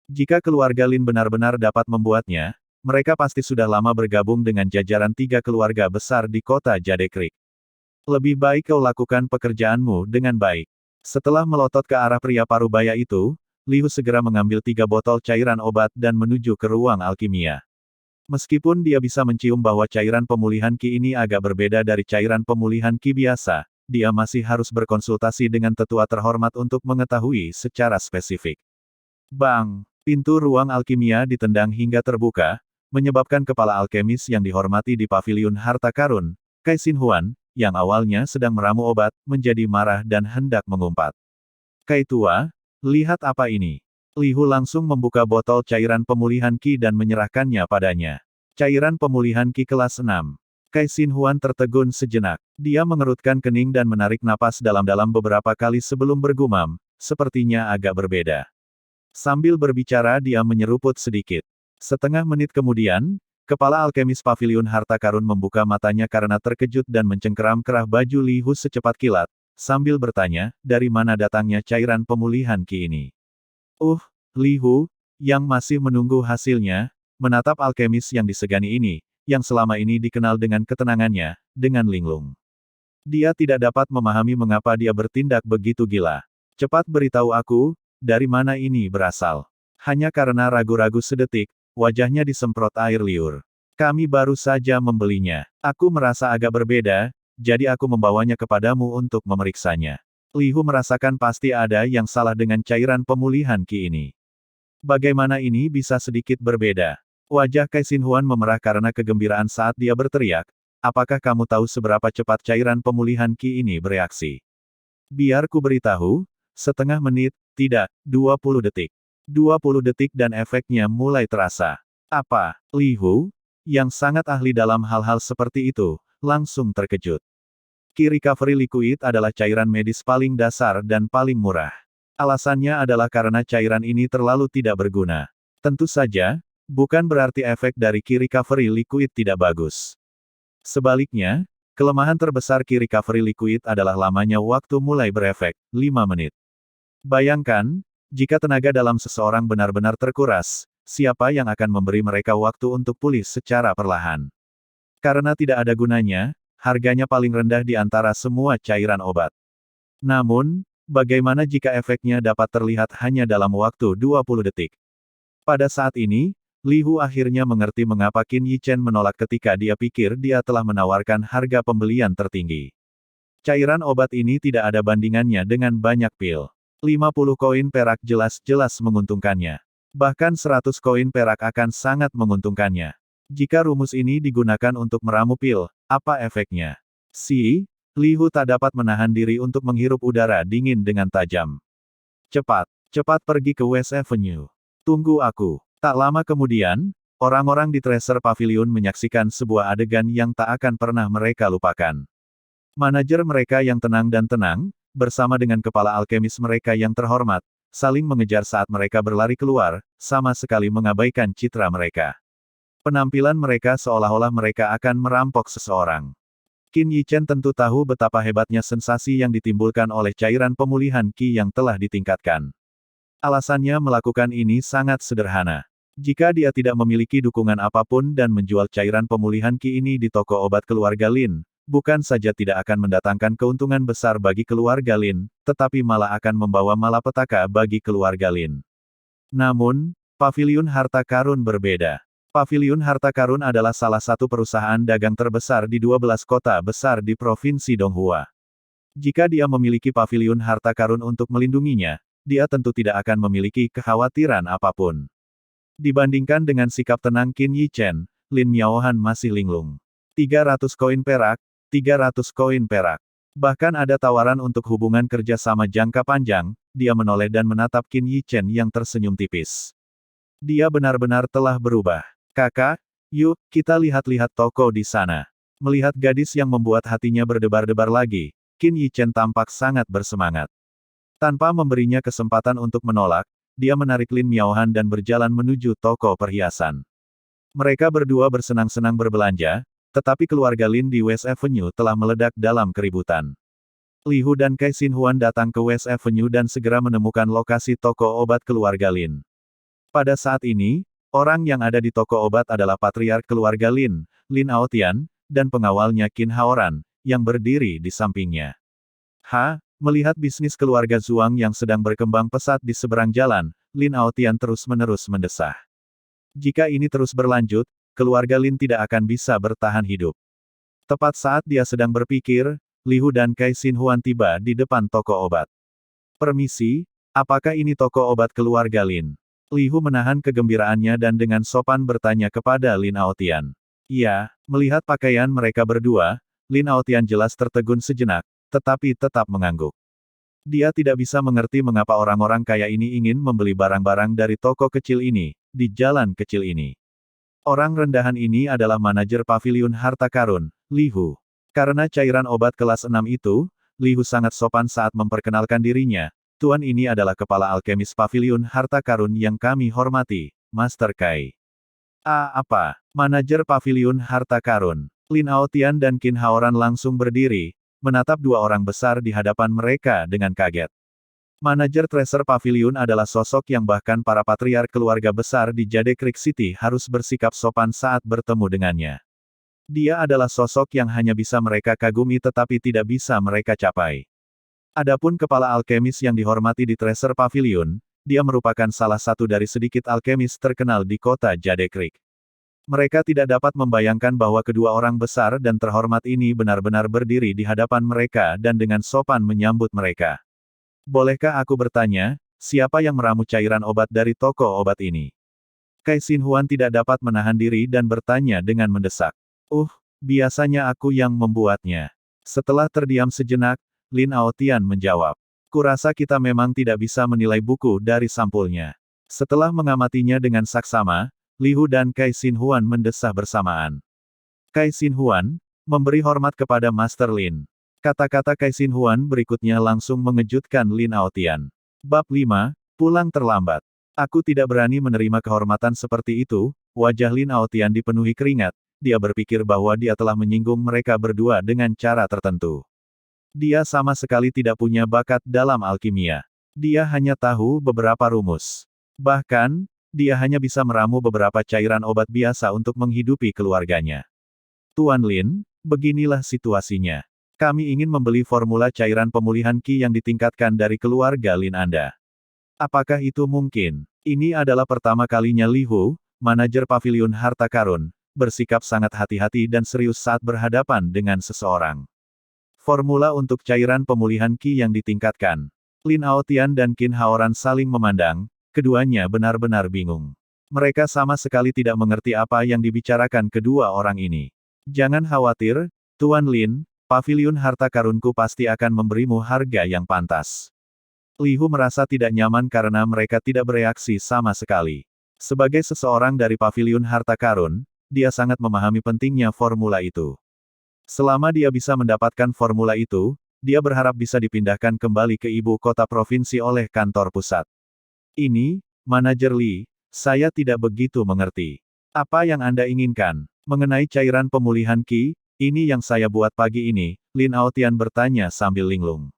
Speaker 1: Jika keluarga Lin benar-benar dapat membuatnya, mereka pasti sudah lama bergabung dengan jajaran 3 keluarga besar di kota Jade Creek. Lebih baik kau lakukan pekerjaanmu dengan baik. Setelah melotot ke arah pria parubaya itu, Li Hu segera mengambil 3 botol cairan obat dan menuju ke ruang alkimia. Meskipun dia bisa mencium bahwa cairan pemulihan ki ini agak berbeda dari cairan pemulihan ki biasa, dia masih harus berkonsultasi dengan tetua terhormat untuk mengetahui secara spesifik. Bang! Pintu ruang alkimia ditendang hingga terbuka, menyebabkan kepala alkemis yang dihormati di paviliun harta karun, Kai Xin Huan, yang awalnya sedang meramu obat, menjadi marah dan hendak mengumpat. Kai tua, lihat apa ini. Li Hu langsung membuka botol cairan pemulihan ki dan menyerahkannya padanya. Cairan pemulihan ki kelas 6. Kai Xin Huan tertegun sejenak. Dia mengerutkan kening dan menarik napas dalam-dalam beberapa kali sebelum bergumam, sepertinya agak berbeda. Sambil berbicara dia menyeruput sedikit. Setengah menit kemudian, kepala alkemis paviliun harta karun membuka matanya karena terkejut dan mencengkeram kerah baju Li Hu secepat kilat, sambil bertanya, dari mana datangnya cairan pemulihan ki ini? Li Hu, yang masih menunggu hasilnya, menatap alkemis yang disegani ini, yang selama ini dikenal dengan ketenangannya, dengan linglung. Dia tidak dapat memahami mengapa dia bertindak begitu gila. Cepat beritahu aku, dari mana ini berasal. Hanya karena ragu-ragu sedetik, wajahnya disemprot air liur. Kami baru saja membelinya. Aku merasa agak berbeda, jadi aku membawanya kepadamu untuk memeriksanya. Li Hu merasakan pasti ada yang salah dengan cairan pemulihan ki ini. Bagaimana ini bisa sedikit berbeda? Wajah Kai Xin Huan memerah karena kegembiraan saat dia berteriak, apakah kamu tahu seberapa cepat cairan pemulihan ki ini bereaksi? Biar ku beritahu, setengah menit, tidak, 20 detik. 20 detik dan efeknya mulai terasa. Apa? Li Hu, yang sangat ahli dalam hal-hal seperti itu, langsung terkejut. Ki Recovery Liquid adalah cairan medis paling dasar dan paling murah. Alasannya adalah karena cairan ini terlalu tidak berguna. Tentu saja, bukan berarti efek dari Ki Recovery Liquid tidak bagus. Sebaliknya, kelemahan terbesar Ki Recovery Liquid adalah lamanya waktu mulai berefek, 5 menit. Bayangkan, jika tenaga dalam seseorang benar-benar terkuras, siapa yang akan memberi mereka waktu untuk pulih secara perlahan? Karena tidak ada gunanya, harganya paling rendah di antara semua cairan obat. Namun, bagaimana jika efeknya dapat terlihat hanya dalam waktu 20 detik? Pada saat ini, Li Hu akhirnya mengerti mengapa Qin Yichen menolak ketika dia pikir dia telah menawarkan harga pembelian tertinggi. Cairan obat ini tidak ada bandingannya dengan banyak pil. 50 koin perak jelas-jelas menguntungkannya. Bahkan 100 koin perak akan sangat menguntungkannya. Jika rumus ini digunakan untuk meramu pil, apa efeknya? Li Hu tak dapat menahan diri untuk menghirup udara dingin dengan tajam. Cepat pergi ke West Avenue. Tunggu aku. Tak lama kemudian, orang-orang di Treasure Pavilion menyaksikan sebuah adegan yang tak akan pernah mereka lupakan. Manajer mereka yang tenang dan tenang, bersama dengan kepala alkemis mereka yang terhormat, saling mengejar saat mereka berlari keluar, sama sekali mengabaikan citra mereka. Penampilan mereka seolah-olah mereka akan merampok seseorang. Qin Yichen tentu tahu betapa hebatnya sensasi yang ditimbulkan oleh cairan pemulihan Qi yang telah ditingkatkan. Alasannya melakukan ini sangat sederhana. Jika dia tidak memiliki dukungan apapun dan menjual cairan pemulihan Qi ini di toko obat keluarga Lin, bukan saja tidak akan mendatangkan keuntungan besar bagi keluarga Lin, tetapi malah akan membawa malapetaka bagi keluarga Lin. Namun, Paviliun Harta Karun berbeda. Paviliun Harta Karun adalah salah satu perusahaan dagang terbesar di 12 kota besar di Provinsi Donghua. Jika dia memiliki Paviliun Harta Karun untuk melindunginya, dia tentu tidak akan memiliki kekhawatiran apapun. Dibandingkan dengan sikap tenang Qin Yichen, Lin Miaohan masih linglung. 300 koin perak, 300 koin perak. Bahkan ada tawaran untuk hubungan kerja sama jangka panjang, dia menoleh dan menatap Qin Yichen yang tersenyum tipis. Dia benar-benar telah berubah. Kakak, yuk, kita lihat-lihat toko di sana. Melihat gadis yang membuat hatinya berdebar-debar lagi, Qin Yichen tampak sangat bersemangat. Tanpa memberinya kesempatan untuk menolak, dia menarik Lin Miaohan dan berjalan menuju toko perhiasan. Mereka berdua bersenang-senang berbelanja, tetapi keluarga Lin di West Avenue telah meledak dalam keributan. Li Hu dan Kai Xin Huan datang ke West Avenue dan segera menemukan lokasi toko obat keluarga Lin. Pada saat ini, orang yang ada di toko obat adalah patriark keluarga Lin, Lin Aotian, dan pengawalnya Qin Haoran, yang berdiri di sampingnya. Melihat bisnis keluarga Zhuang yang sedang berkembang pesat di seberang jalan, Lin Aotian terus-menerus mendesah. Jika ini terus berlanjut, keluarga Lin tidak akan bisa bertahan hidup. Tepat saat dia sedang berpikir, Li Hu dan Kai Xin Huan tiba di depan toko obat. Permisi, apakah ini toko obat keluarga Lin? Li Hu menahan kegembiraannya dan dengan sopan bertanya kepada Lin Aotian. Ya, melihat pakaian mereka berdua, Lin Aotian jelas tertegun sejenak, tetapi tetap mengangguk. Dia tidak bisa mengerti mengapa orang-orang kaya ini ingin membeli barang-barang dari toko kecil ini, di jalan kecil ini. Orang rendahan ini adalah manajer Paviliun Harta Karun, Li Hu. Karena cairan obat kelas 6 itu, Li Hu sangat sopan saat memperkenalkan dirinya. Tuan ini adalah kepala alkemis Paviliun Harta Karun yang kami hormati, Master Kai. Apa? Manajer Paviliun Harta Karun. Lin Aotian dan Qin Haoran langsung berdiri, menatap dua orang besar di hadapan mereka dengan kaget. Manajer Treasure Pavilion adalah sosok yang bahkan para patriark keluarga besar di Jade Creek City harus bersikap sopan saat bertemu dengannya. Dia adalah sosok yang hanya bisa mereka kagumi tetapi tidak bisa mereka capai. Adapun kepala alkemis yang dihormati di Treasure Pavilion, dia merupakan salah satu dari sedikit alkemis terkenal di kota Jade Creek. Mereka tidak dapat membayangkan bahwa kedua orang besar dan terhormat ini benar-benar berdiri di hadapan mereka dan dengan sopan menyambut mereka. Bolehkah aku bertanya, siapa yang meramu cairan obat dari toko obat ini? Kai Xin Huan tidak dapat menahan diri dan bertanya dengan mendesak. Biasanya aku yang membuatnya. Setelah terdiam sejenak, Lin Aotian menjawab. Kurasa kita memang tidak bisa menilai buku dari sampulnya. Setelah mengamatinya dengan saksama, Li Hu dan Kai Xin Huan mendesah bersamaan. Kai Xin Huan, memberi hormat kepada Master Lin. Kata-kata Kai Xin Huan berikutnya langsung mengejutkan Lin Aotian. Bab 5, pulang terlambat. Aku tidak berani menerima kehormatan seperti itu. Wajah Lin Aotian dipenuhi keringat, dia berpikir bahwa dia telah menyinggung mereka berdua dengan cara tertentu. Dia sama sekali tidak punya bakat dalam alkimia. Dia hanya tahu beberapa rumus. Bahkan, dia hanya bisa meramu beberapa cairan obat biasa untuk menghidupi keluarganya. Tuan Lin, beginilah situasinya. Kami ingin membeli formula cairan pemulihan Qi yang ditingkatkan dari keluarga Lin Anda. Apakah itu mungkin? Ini adalah pertama kalinya Li Hu, manajer Paviliun Harta Karun, bersikap sangat hati-hati dan serius saat berhadapan dengan seseorang. Formula untuk cairan pemulihan Qi yang ditingkatkan. Lin Aotian dan Qin Haoran saling memandang. Keduanya benar-benar bingung. Mereka sama sekali tidak mengerti apa yang dibicarakan kedua orang ini. Jangan khawatir, Tuan Lin, Paviliun Harta Karunku pasti akan memberimu harga yang pantas. Li Hu merasa tidak nyaman karena mereka tidak bereaksi sama sekali. Sebagai seseorang dari Paviliun Harta Karun, dia sangat memahami pentingnya formula itu. Selama dia bisa mendapatkan formula itu, dia berharap bisa dipindahkan kembali ke ibu kota provinsi oleh kantor pusat. Ini, Manajer Li, saya tidak begitu mengerti. Apa yang Anda inginkan? Mengenai cairan pemulihan Qi, ini yang saya buat pagi ini, Lin Aotian bertanya sambil linglung.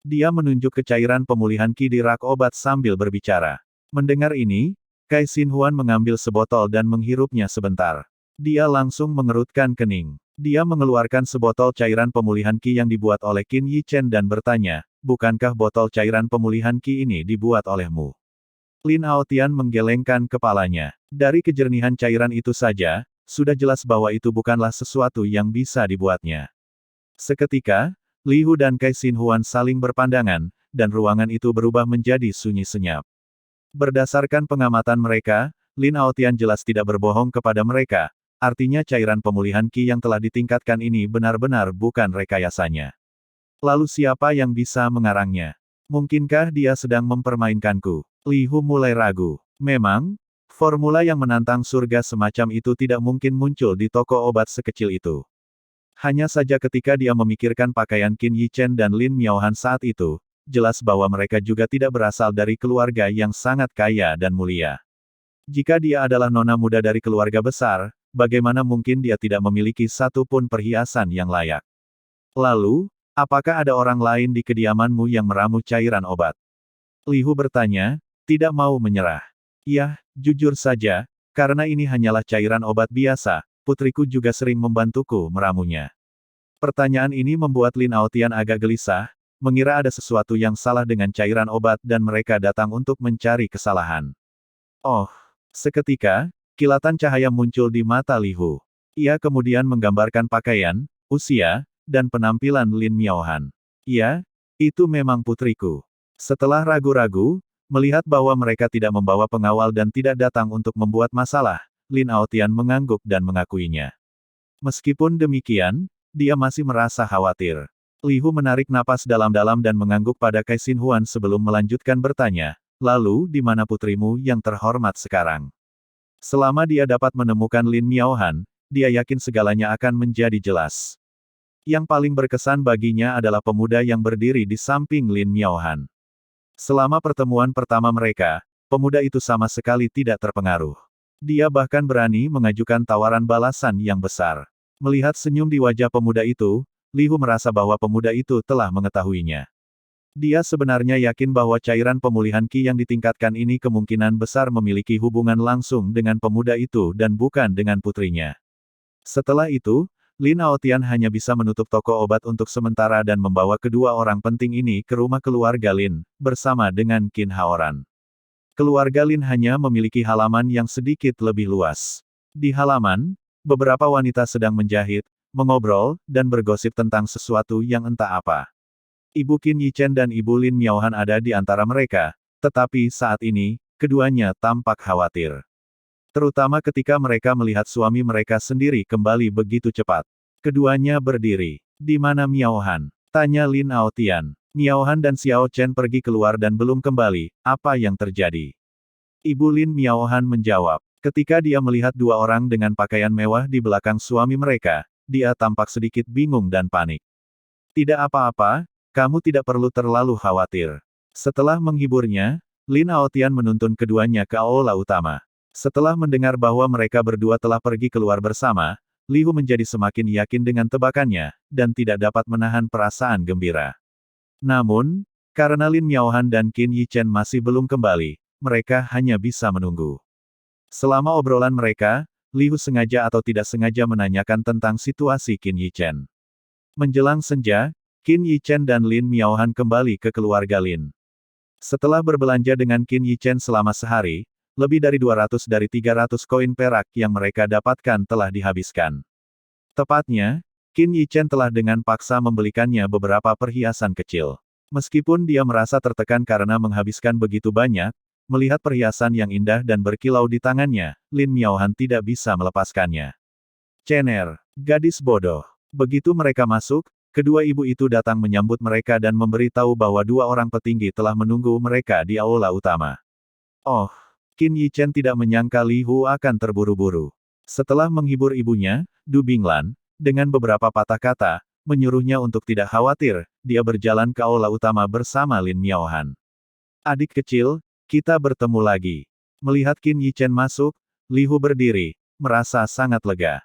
Speaker 1: Dia menunjuk ke cairan pemulihan Qi di rak obat sambil berbicara. Mendengar ini, Kai Xinhuan mengambil sebotol dan menghirupnya sebentar. Dia langsung mengerutkan kening. Dia mengeluarkan sebotol cairan pemulihan Qi yang dibuat oleh Qin Yichen dan bertanya, bukankah botol cairan pemulihan Qi ini dibuat olehmu? Lin Aotian menggelengkan kepalanya. Dari kejernihan cairan itu saja, sudah jelas bahwa itu bukanlah sesuatu yang bisa dibuatnya. Seketika, Li Hu dan Kai Xinhuan saling berpandangan, dan ruangan itu berubah menjadi sunyi senyap. Berdasarkan pengamatan mereka, Lin Aotian jelas tidak berbohong kepada mereka, artinya cairan pemulihan Qi yang telah ditingkatkan ini benar-benar bukan rekayasanya. Lalu siapa yang bisa mengarangnya? Mungkinkah dia sedang mempermainkanku? Li Hu mulai ragu. Memang, formula yang menantang surga semacam itu tidak mungkin muncul di toko obat sekecil itu. Hanya saja ketika dia memikirkan pakaian Qin Yichen dan Lin Miaohan saat itu, jelas bahwa mereka juga tidak berasal dari keluarga yang sangat kaya dan mulia. Jika dia adalah nona muda dari keluarga besar, bagaimana mungkin dia tidak memiliki satu pun perhiasan yang layak? Lalu, apakah ada orang lain di kediamanmu yang meramu cairan obat? Li Hu bertanya, tidak mau menyerah. Ya, jujur saja, karena ini hanyalah cairan obat biasa, putriku juga sering membantuku meramunya. Pertanyaan ini membuat Lin Aotian agak gelisah, mengira ada sesuatu yang salah dengan cairan obat dan mereka datang untuk mencari kesalahan. Oh, seketika, kilatan cahaya muncul di mata Li Hu. Ia kemudian menggambarkan pakaian, usia, dan penampilan Lin Miaohan. Ya, itu memang putriku. Setelah ragu-ragu, melihat bahwa mereka tidak membawa pengawal dan tidak datang untuk membuat masalah, Lin Aotian mengangguk dan mengakuinya. Meskipun demikian, dia masih merasa khawatir. Li Hu menarik napas dalam-dalam dan mengangguk pada Kai Xinhuan sebelum melanjutkan bertanya, lalu di mana putrimu yang terhormat sekarang? Selama dia dapat menemukan Lin Miaohan, dia yakin segalanya akan menjadi jelas. Yang paling berkesan baginya adalah pemuda yang berdiri di samping Lin Miaohan. Selama pertemuan pertama mereka, pemuda itu sama sekali tidak terpengaruh. Dia bahkan berani mengajukan tawaran balasan yang besar. Melihat senyum di wajah pemuda itu, Li Hu merasa bahwa pemuda itu telah mengetahuinya. Dia sebenarnya yakin bahwa cairan pemulihan Qi yang ditingkatkan ini kemungkinan besar memiliki hubungan langsung dengan pemuda itu dan bukan dengan putrinya. Setelah itu, Lin Aotian hanya bisa menutup toko obat untuk sementara dan membawa kedua orang penting ini ke rumah keluarga Lin, bersama dengan Qin Haoran. Keluarga Lin hanya memiliki halaman yang sedikit lebih luas. Di halaman, beberapa wanita sedang menjahit, mengobrol, dan bergosip tentang sesuatu yang entah apa. Ibu Qin Yichen dan Ibu Lin Miaohan ada di antara mereka, tetapi saat ini, keduanya tampak khawatir. Terutama ketika mereka melihat suami mereka sendiri kembali begitu cepat. Keduanya berdiri. Di mana Miaohan? Tanya Lin Aotian. Miaohan dan Xiao Chen pergi keluar dan belum kembali, apa yang terjadi? Ibu Lin Miaohan menjawab. Ketika dia melihat dua orang dengan pakaian mewah di belakang suami mereka, dia tampak sedikit bingung dan panik. Tidak apa-apa, kamu tidak perlu terlalu khawatir. Setelah menghiburnya, Lin Aotian menuntun keduanya ke aula utama. Setelah mendengar bahwa mereka berdua telah pergi keluar bersama, Li Hu menjadi semakin yakin dengan tebakannya, dan tidak dapat menahan perasaan gembira. Namun, karena Lin Miaohan dan Qin Yichen masih belum kembali, mereka hanya bisa menunggu. Selama obrolan mereka, Li Hu sengaja atau tidak sengaja menanyakan tentang situasi Qin Yichen. Menjelang senja, Qin Yichen dan Lin Miaohan kembali ke keluarga Lin. Setelah berbelanja dengan Qin Yichen selama sehari, lebih dari 200 dari 300 koin perak yang mereka dapatkan telah dihabiskan. Tepatnya, Qin Yichen telah dengan paksa membelikannya beberapa perhiasan kecil. Meskipun dia merasa tertekan karena menghabiskan begitu banyak, melihat perhiasan yang indah dan berkilau di tangannya, Lin Miaohan tidak bisa melepaskannya. Cener, gadis bodoh. Begitu mereka masuk, kedua ibu itu datang menyambut mereka dan memberitahu bahwa dua orang petinggi telah menunggu mereka di aula utama. Oh! Qin Yichen tidak menyangka Li Hu akan terburu-buru. Setelah menghibur ibunya, Du Binglan, dengan beberapa patah kata, menyuruhnya untuk tidak khawatir, dia berjalan ke aula utama bersama Lin Miaohan. Adik kecil, Kita bertemu lagi. Melihat Qin Yichen masuk, Li Hu berdiri, merasa sangat lega.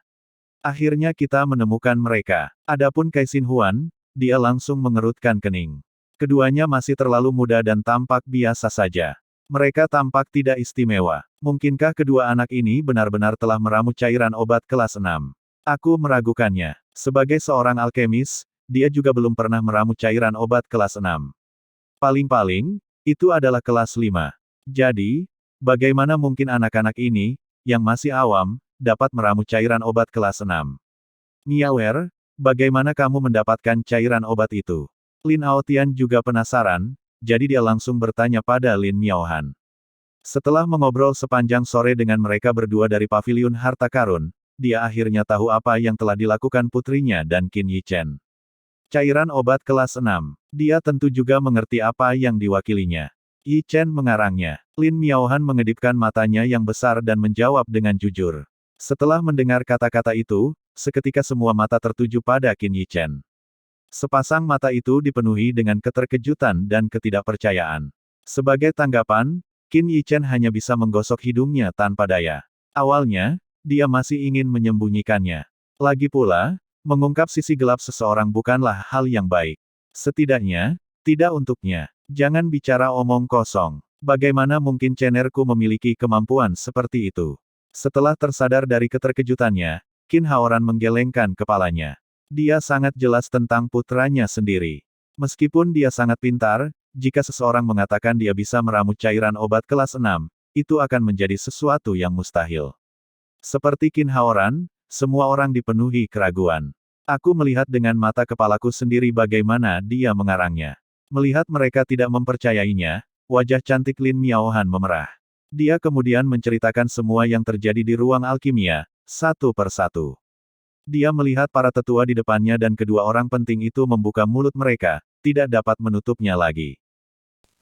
Speaker 1: Akhirnya kita menemukan mereka. Adapun Kai Xin Huan, dia langsung mengerutkan kening. Keduanya masih terlalu muda dan tampak biasa saja. Mereka tampak tidak istimewa. Mungkinkah kedua anak ini benar-benar telah meramu cairan obat kelas 6? Aku meragukannya. Sebagai seorang alkemis, dia juga belum pernah meramu cairan obat kelas 6. Paling-paling, itu adalah kelas 5. Jadi, bagaimana mungkin anak-anak ini, yang masih awam, dapat meramu cairan obat kelas 6? Miawer, bagaimana kamu mendapatkan cairan obat itu? Lin Aotian juga penasaran, jadi dia langsung bertanya pada Lin Miaohan. Setelah mengobrol sepanjang sore dengan mereka berdua dari paviliun harta karun, dia akhirnya tahu apa yang telah dilakukan putrinya dan Qin Yichen. Cairan obat kelas 6. Dia tentu juga mengerti apa yang diwakilinya. Yichen mengarangnya. Lin Miaohan mengedipkan matanya yang besar dan menjawab dengan jujur. Setelah mendengar kata-kata itu, seketika semua mata tertuju pada Qin Yichen. Sepasang mata itu dipenuhi dengan keterkejutan dan ketidakpercayaan. Sebagai tanggapan, Qin Yichen hanya bisa menggosok hidungnya tanpa daya. Awalnya, dia masih ingin menyembunyikannya. Lagi pula, mengungkap sisi gelap seseorang bukanlah hal yang baik. Setidaknya, tidak untuknya. Jangan bicara omong kosong. Bagaimana mungkin Cenerku memiliki kemampuan seperti itu? Setelah tersadar dari keterkejutannya, Qin Haoran menggelengkan kepalanya. Dia sangat jelas tentang putranya sendiri. Meskipun dia sangat pintar, jika seseorang mengatakan dia bisa meramu cairan obat kelas 6, itu akan menjadi sesuatu yang mustahil. Seperti Qin Haoran, semua orang dipenuhi keraguan. Aku melihat dengan mata kepalaku sendiri bagaimana dia mengarangnya. Melihat mereka tidak mempercayainya, wajah cantik Lin Miaohan memerah. Dia kemudian menceritakan semua yang terjadi di ruang alkimia, satu persatu. Dia melihat para tetua di depannya dan kedua orang penting itu membuka mulut mereka, tidak dapat menutupnya lagi.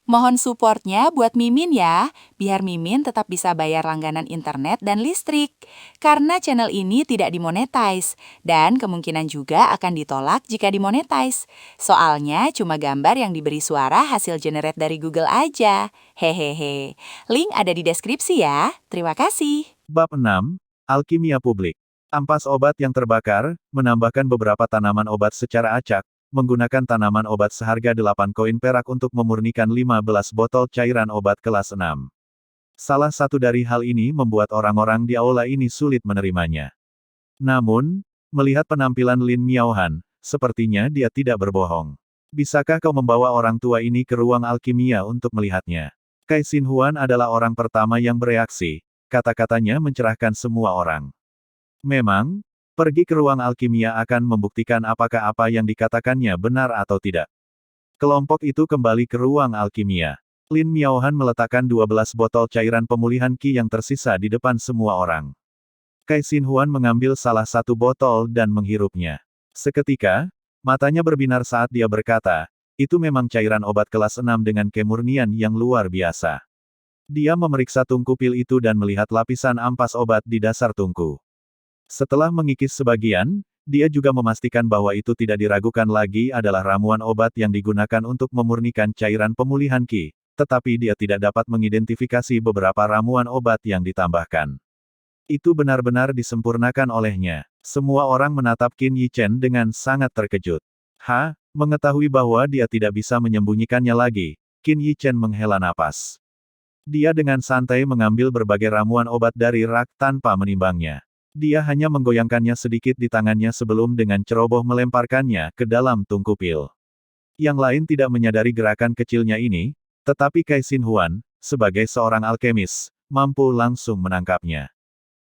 Speaker 2: Mohon supportnya buat Mimin ya, biar Mimin tetap bisa bayar langganan internet dan listrik. Karena channel ini tidak dimonetize, dan kemungkinan juga akan ditolak jika dimonetize. Soalnya cuma gambar yang diberi suara hasil generate dari Google aja. Hehehe. Link ada di deskripsi ya. Terima kasih.
Speaker 1: Bab 6, Alkimia Publik. Ampas obat yang terbakar, menambahkan beberapa tanaman obat secara acak, menggunakan tanaman obat seharga 8 koin perak untuk memurnikan 15 botol cairan obat kelas 6. Salah satu dari hal ini membuat orang-orang di aula ini sulit menerimanya. Namun, melihat penampilan Lin Miaohan, sepertinya dia tidak berbohong. Bisakah kau membawa orang tua ini ke ruang alkimia untuk melihatnya? Kai Xin Huan adalah orang pertama yang bereaksi, kata-katanya mencerahkan semua orang. Memang, pergi ke ruang alkimia akan membuktikan apakah apa yang dikatakannya benar atau tidak. Kelompok itu kembali ke ruang alkimia. Lin Miaohan meletakkan 12 botol cairan pemulihan Qi yang tersisa di depan semua orang. Kai Xin Huan mengambil salah satu botol dan menghirupnya. Seketika, matanya berbinar saat dia berkata, itu memang cairan obat kelas 6 dengan kemurnian yang luar biasa. Dia memeriksa tungku pil itu dan melihat lapisan ampas obat di dasar tungku. Setelah mengikis sebagian, dia juga memastikan bahwa itu tidak diragukan lagi adalah ramuan obat yang digunakan untuk memurnikan cairan pemulihan Qi, tetapi dia tidak dapat mengidentifikasi beberapa ramuan obat yang ditambahkan. Itu benar-benar disempurnakan olehnya. Semua orang menatap Qin Yichen dengan sangat terkejut. Mengetahui bahwa dia tidak bisa menyembunyikannya lagi, Qin Yichen menghela napas. Dia dengan santai mengambil berbagai ramuan obat dari rak tanpa menimbangnya. Dia hanya menggoyangkannya sedikit di tangannya sebelum dengan ceroboh melemparkannya ke dalam tungku pil. Yang lain tidak menyadari gerakan kecilnya ini, tetapi Kai Xin Huan, sebagai seorang alkemis, mampu langsung menangkapnya.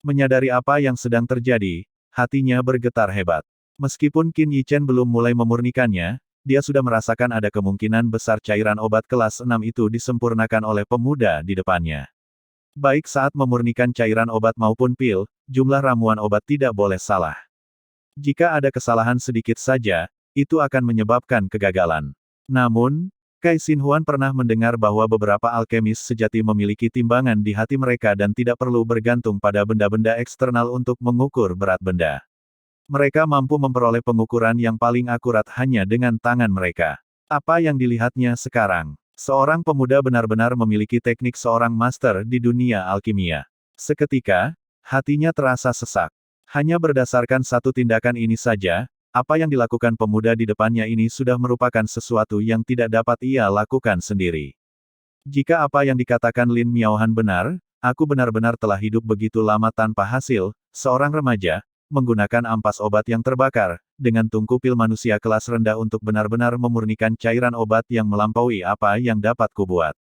Speaker 1: Menyadari apa yang sedang terjadi, hatinya bergetar hebat. Meskipun Qin Yichen belum mulai memurnikannya, dia sudah merasakan ada kemungkinan besar cairan obat kelas 6 itu disempurnakan oleh pemuda di depannya. Baik saat memurnikan cairan obat maupun pil, jumlah ramuan obat tidak boleh salah. Jika ada kesalahan sedikit saja, itu akan menyebabkan kegagalan. Namun, Kai Xin Huan pernah mendengar bahwa beberapa alkemis sejati memiliki timbangan di hati mereka dan tidak perlu bergantung pada benda-benda eksternal untuk mengukur berat benda. Mereka mampu memperoleh pengukuran yang paling akurat hanya dengan tangan mereka. Apa yang dilihatnya sekarang? Seorang pemuda benar-benar memiliki teknik seorang master di dunia alkimia. Seketika, hatinya terasa sesak. Hanya berdasarkan satu tindakan ini saja, apa yang dilakukan pemuda di depannya ini sudah merupakan sesuatu yang tidak dapat ia lakukan sendiri. Jika apa yang dikatakan Lin Miaohan benar, aku benar-benar telah hidup begitu lama tanpa hasil, seorang remaja, menggunakan ampas obat yang terbakar, dengan tungku pil manusia kelas rendah untuk benar-benar memurnikan cairan obat yang melampaui apa yang dapat kubuat.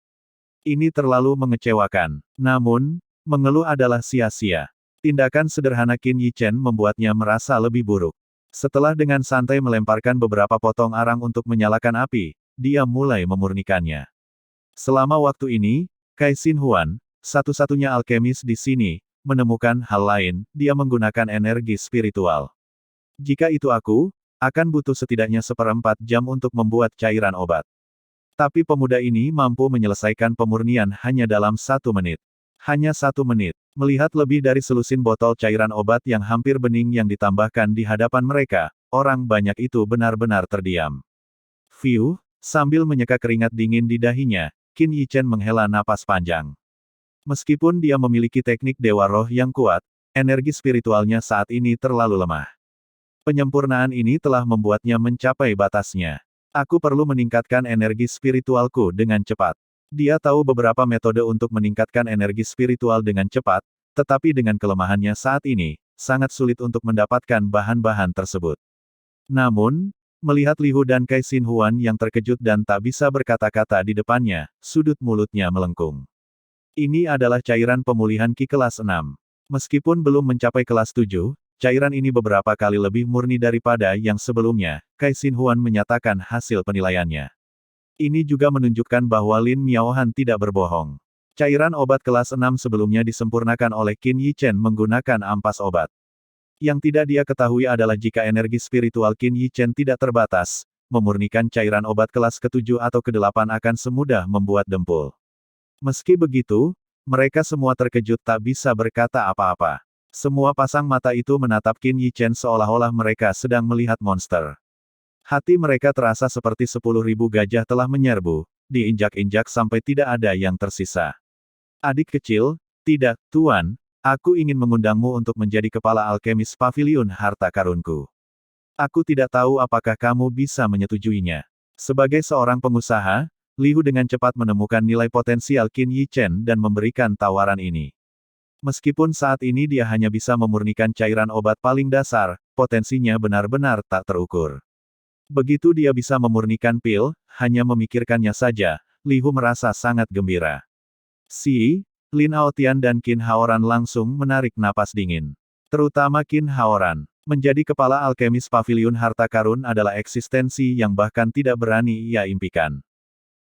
Speaker 1: Ini terlalu mengecewakan. Namun, mengeluh adalah sia-sia. Tindakan sederhana Qin Yichen membuatnya merasa lebih buruk. Setelah dengan santai melemparkan beberapa potong arang untuk menyalakan api, dia mulai memurnikannya. Selama waktu ini, Kai Xin Huan, satu-satunya alkemis di sini, menemukan hal lain, dia menggunakan energi spiritual. Jika itu aku, akan butuh setidaknya 1/4 jam untuk membuat cairan obat. Tapi pemuda ini mampu menyelesaikan pemurnian hanya dalam 1 menit. Hanya 1 menit. Melihat lebih dari selusin botol cairan obat yang hampir bening yang ditambahkan di hadapan mereka, orang banyak itu benar-benar terdiam. Fiu, sambil menyeka keringat dingin di dahinya, Qin Yichen menghela napas panjang. Meskipun dia memiliki teknik Dewa Roh yang kuat, energi spiritualnya saat ini terlalu lemah. Penyempurnaan ini telah membuatnya mencapai batasnya. Aku perlu meningkatkan energi spiritualku dengan cepat. Dia tahu beberapa metode untuk meningkatkan energi spiritual dengan cepat, tetapi dengan kelemahannya saat ini, sangat sulit untuk mendapatkan bahan-bahan tersebut. Namun, melihat Li Hu dan Kai Xin Huan yang terkejut dan tak bisa berkata-kata di depannya, sudut mulutnya melengkung. Ini adalah cairan pemulihan Qi kelas 6. Meskipun belum mencapai kelas 7, cairan ini beberapa kali lebih murni daripada yang sebelumnya, Kai Xin Huan menyatakan hasil penilaiannya. Ini juga menunjukkan bahwa Lin Miaohan tidak berbohong. Cairan obat kelas 6 sebelumnya disempurnakan oleh Qin Yichen menggunakan ampas obat. Yang tidak dia ketahui adalah jika energi spiritual Qin Yichen tidak terbatas, memurnikan cairan obat kelas ke-7 atau ke-8 akan semudah membuat dempul. Meski begitu, mereka semua terkejut tak bisa berkata apa-apa. Semua pasang mata itu menatap Qin Yichen seolah-olah mereka sedang melihat monster. Hati mereka terasa seperti 10.000 gajah telah menyerbu, diinjak-injak sampai tidak ada yang tersisa. Adik kecil, tidak, Tuan, aku ingin mengundangmu untuk menjadi kepala alkemis paviliun harta karunku. Aku tidak tahu apakah kamu bisa menyetujuinya. Sebagai seorang pengusaha, Li Hu dengan cepat menemukan nilai potensial Qin Yichen dan memberikan tawaran ini. Meskipun saat ini dia hanya bisa memurnikan cairan obat paling dasar, potensinya benar-benar tak terukur. Begitu dia bisa memurnikan pil, hanya memikirkannya saja, Li Hu merasa sangat gembira. Si, Lin Aotian dan Qin Haoran langsung menarik napas dingin. Terutama Qin Haoran. Menjadi kepala alkemis paviliun harta karun adalah eksistensi yang bahkan tidak berani ia impikan.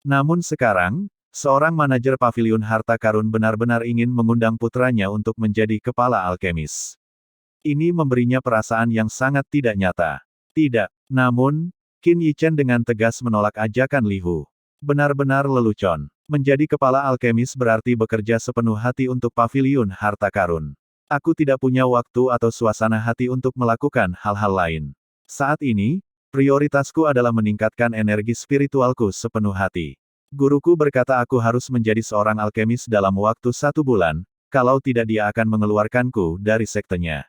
Speaker 1: Namun sekarang, seorang manajer paviliun harta karun benar-benar ingin mengundang putranya untuk menjadi kepala alkemis. Ini memberinya perasaan yang sangat tidak nyata. Tidak. Namun, Qin Yichen dengan tegas menolak ajakan Li Hu. Benar-benar lelucon. Menjadi kepala alkemis berarti bekerja sepenuh hati untuk paviliun harta karun. Aku tidak punya waktu atau suasana hati untuk melakukan hal-hal lain. Saat ini, prioritasku adalah meningkatkan energi spiritualku sepenuh hati. Guruku berkata aku harus menjadi seorang alkemis dalam waktu 1 bulan, kalau tidak dia akan mengeluarkanku dari sektenya.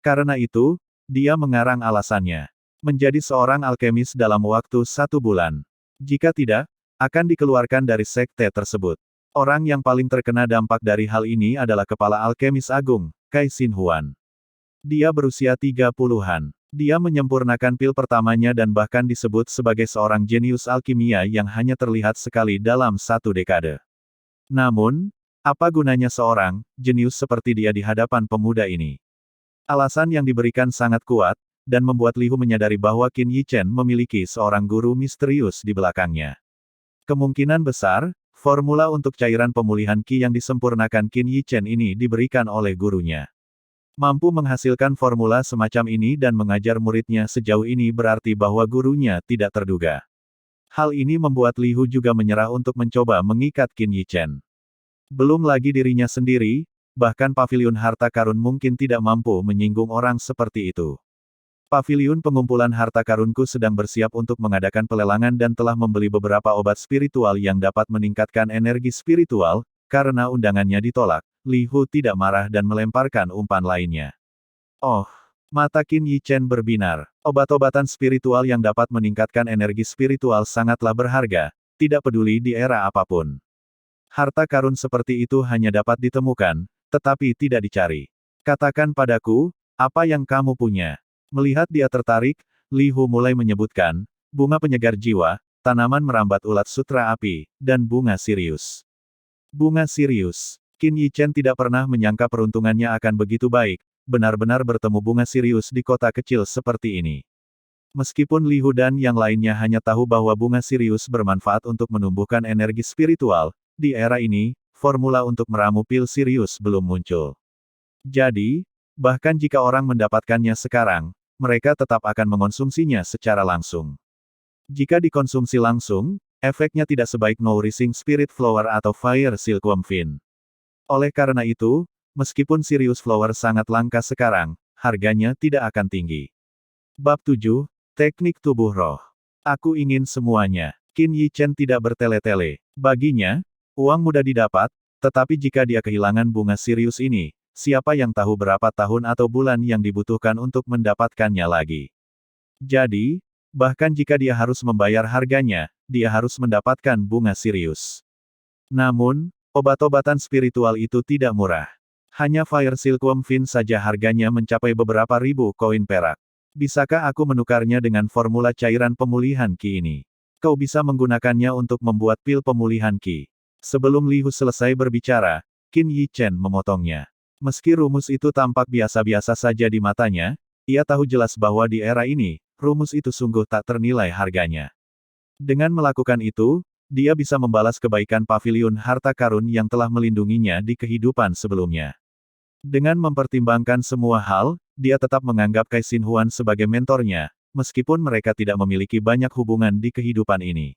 Speaker 1: Karena itu, dia mengarang alasannya. Menjadi seorang alkemis dalam waktu 1 bulan. Jika tidak, akan dikeluarkan dari sekte tersebut. Orang yang paling terkena dampak dari hal ini adalah kepala alkemis agung, Kai Xin Huan. Dia berusia 30-an. Dia menyempurnakan pil pertamanya dan bahkan disebut sebagai seorang jenius alkimia yang hanya terlihat sekali dalam 1 dekade. Namun, apa gunanya seorang jenius seperti dia di hadapan pemuda ini? Alasan yang diberikan sangat kuat, dan membuat Li Hu menyadari bahwa Qin Yichen memiliki seorang guru misterius di belakangnya. Kemungkinan besar, formula untuk cairan pemulihan Qi yang disempurnakan Qin Yichen ini diberikan oleh gurunya. Mampu menghasilkan formula semacam ini dan mengajar muridnya sejauh ini berarti bahwa gurunya tidak terduga. Hal ini membuat Li Hu juga menyerah untuk mencoba mengikat Qin Yichen. Belum lagi dirinya sendiri, bahkan paviliun harta karun mungkin tidak mampu menyinggung orang seperti itu. Paviliun pengumpulan harta karunku sedang bersiap untuk mengadakan pelelangan dan telah membeli beberapa obat spiritual yang dapat meningkatkan energi spiritual. Karena undangannya ditolak, Li Hu tidak marah dan melemparkan umpan lainnya. Oh, mata Qin Yi Chen berbinar. Obat-obatan spiritual yang dapat meningkatkan energi spiritual sangatlah berharga, tidak peduli di era apapun. Harta karun seperti itu hanya dapat ditemukan, tetapi tidak dicari. Katakan padaku, apa yang kamu punya? Melihat dia tertarik, Li Hu mulai menyebutkan, bunga penyegar jiwa, tanaman merambat ulat sutra api, dan bunga Sirius. Bunga Sirius. Qin Yi Chen tidak pernah menyangka peruntungannya akan begitu baik, benar-benar bertemu bunga Sirius di kota kecil seperti ini. Meskipun Li Hu dan yang lainnya hanya tahu bahwa bunga Sirius bermanfaat untuk menumbuhkan energi spiritual, di era ini, formula untuk meramu pil Sirius belum muncul. Jadi, bahkan jika orang mendapatkannya sekarang, mereka tetap akan mengonsumsinya secara langsung. Jika dikonsumsi langsung, efeknya tidak sebaik Nourishing Spirit Flower atau Fire Silkworm Fin. Oleh karena itu, meskipun Sirius Flower sangat langka sekarang, harganya tidak akan tinggi. Bab 7, Teknik Tubuh Roh. Aku ingin semuanya. Qin Yi Chen tidak bertele-tele. Baginya, uang mudah didapat, tetapi jika dia kehilangan bunga Sirius ini, siapa yang tahu berapa tahun atau bulan yang dibutuhkan untuk mendapatkannya lagi. Jadi, bahkan jika dia harus membayar harganya, dia harus mendapatkan bunga Sirius. Namun, obat-obatan spiritual itu tidak murah. Hanya Fire Silkworm Fin saja harganya mencapai beberapa ribu koin perak. Bisakah aku menukarnya dengan formula cairan pemulihan Qi ini? Kau bisa menggunakannya untuk membuat pil pemulihan Qi. Sebelum Li Hu selesai berbicara, Qin Yi Chen memotongnya. Meski rumus itu tampak biasa-biasa saja di matanya, ia tahu jelas bahwa di era ini, rumus itu sungguh tak ternilai harganya. Dengan melakukan itu, dia bisa membalas kebaikan paviliun harta karun yang telah melindunginya di kehidupan sebelumnya. Dengan mempertimbangkan semua hal, dia tetap menganggap Kai Xin Huan sebagai mentornya, meskipun mereka tidak memiliki banyak hubungan di kehidupan ini.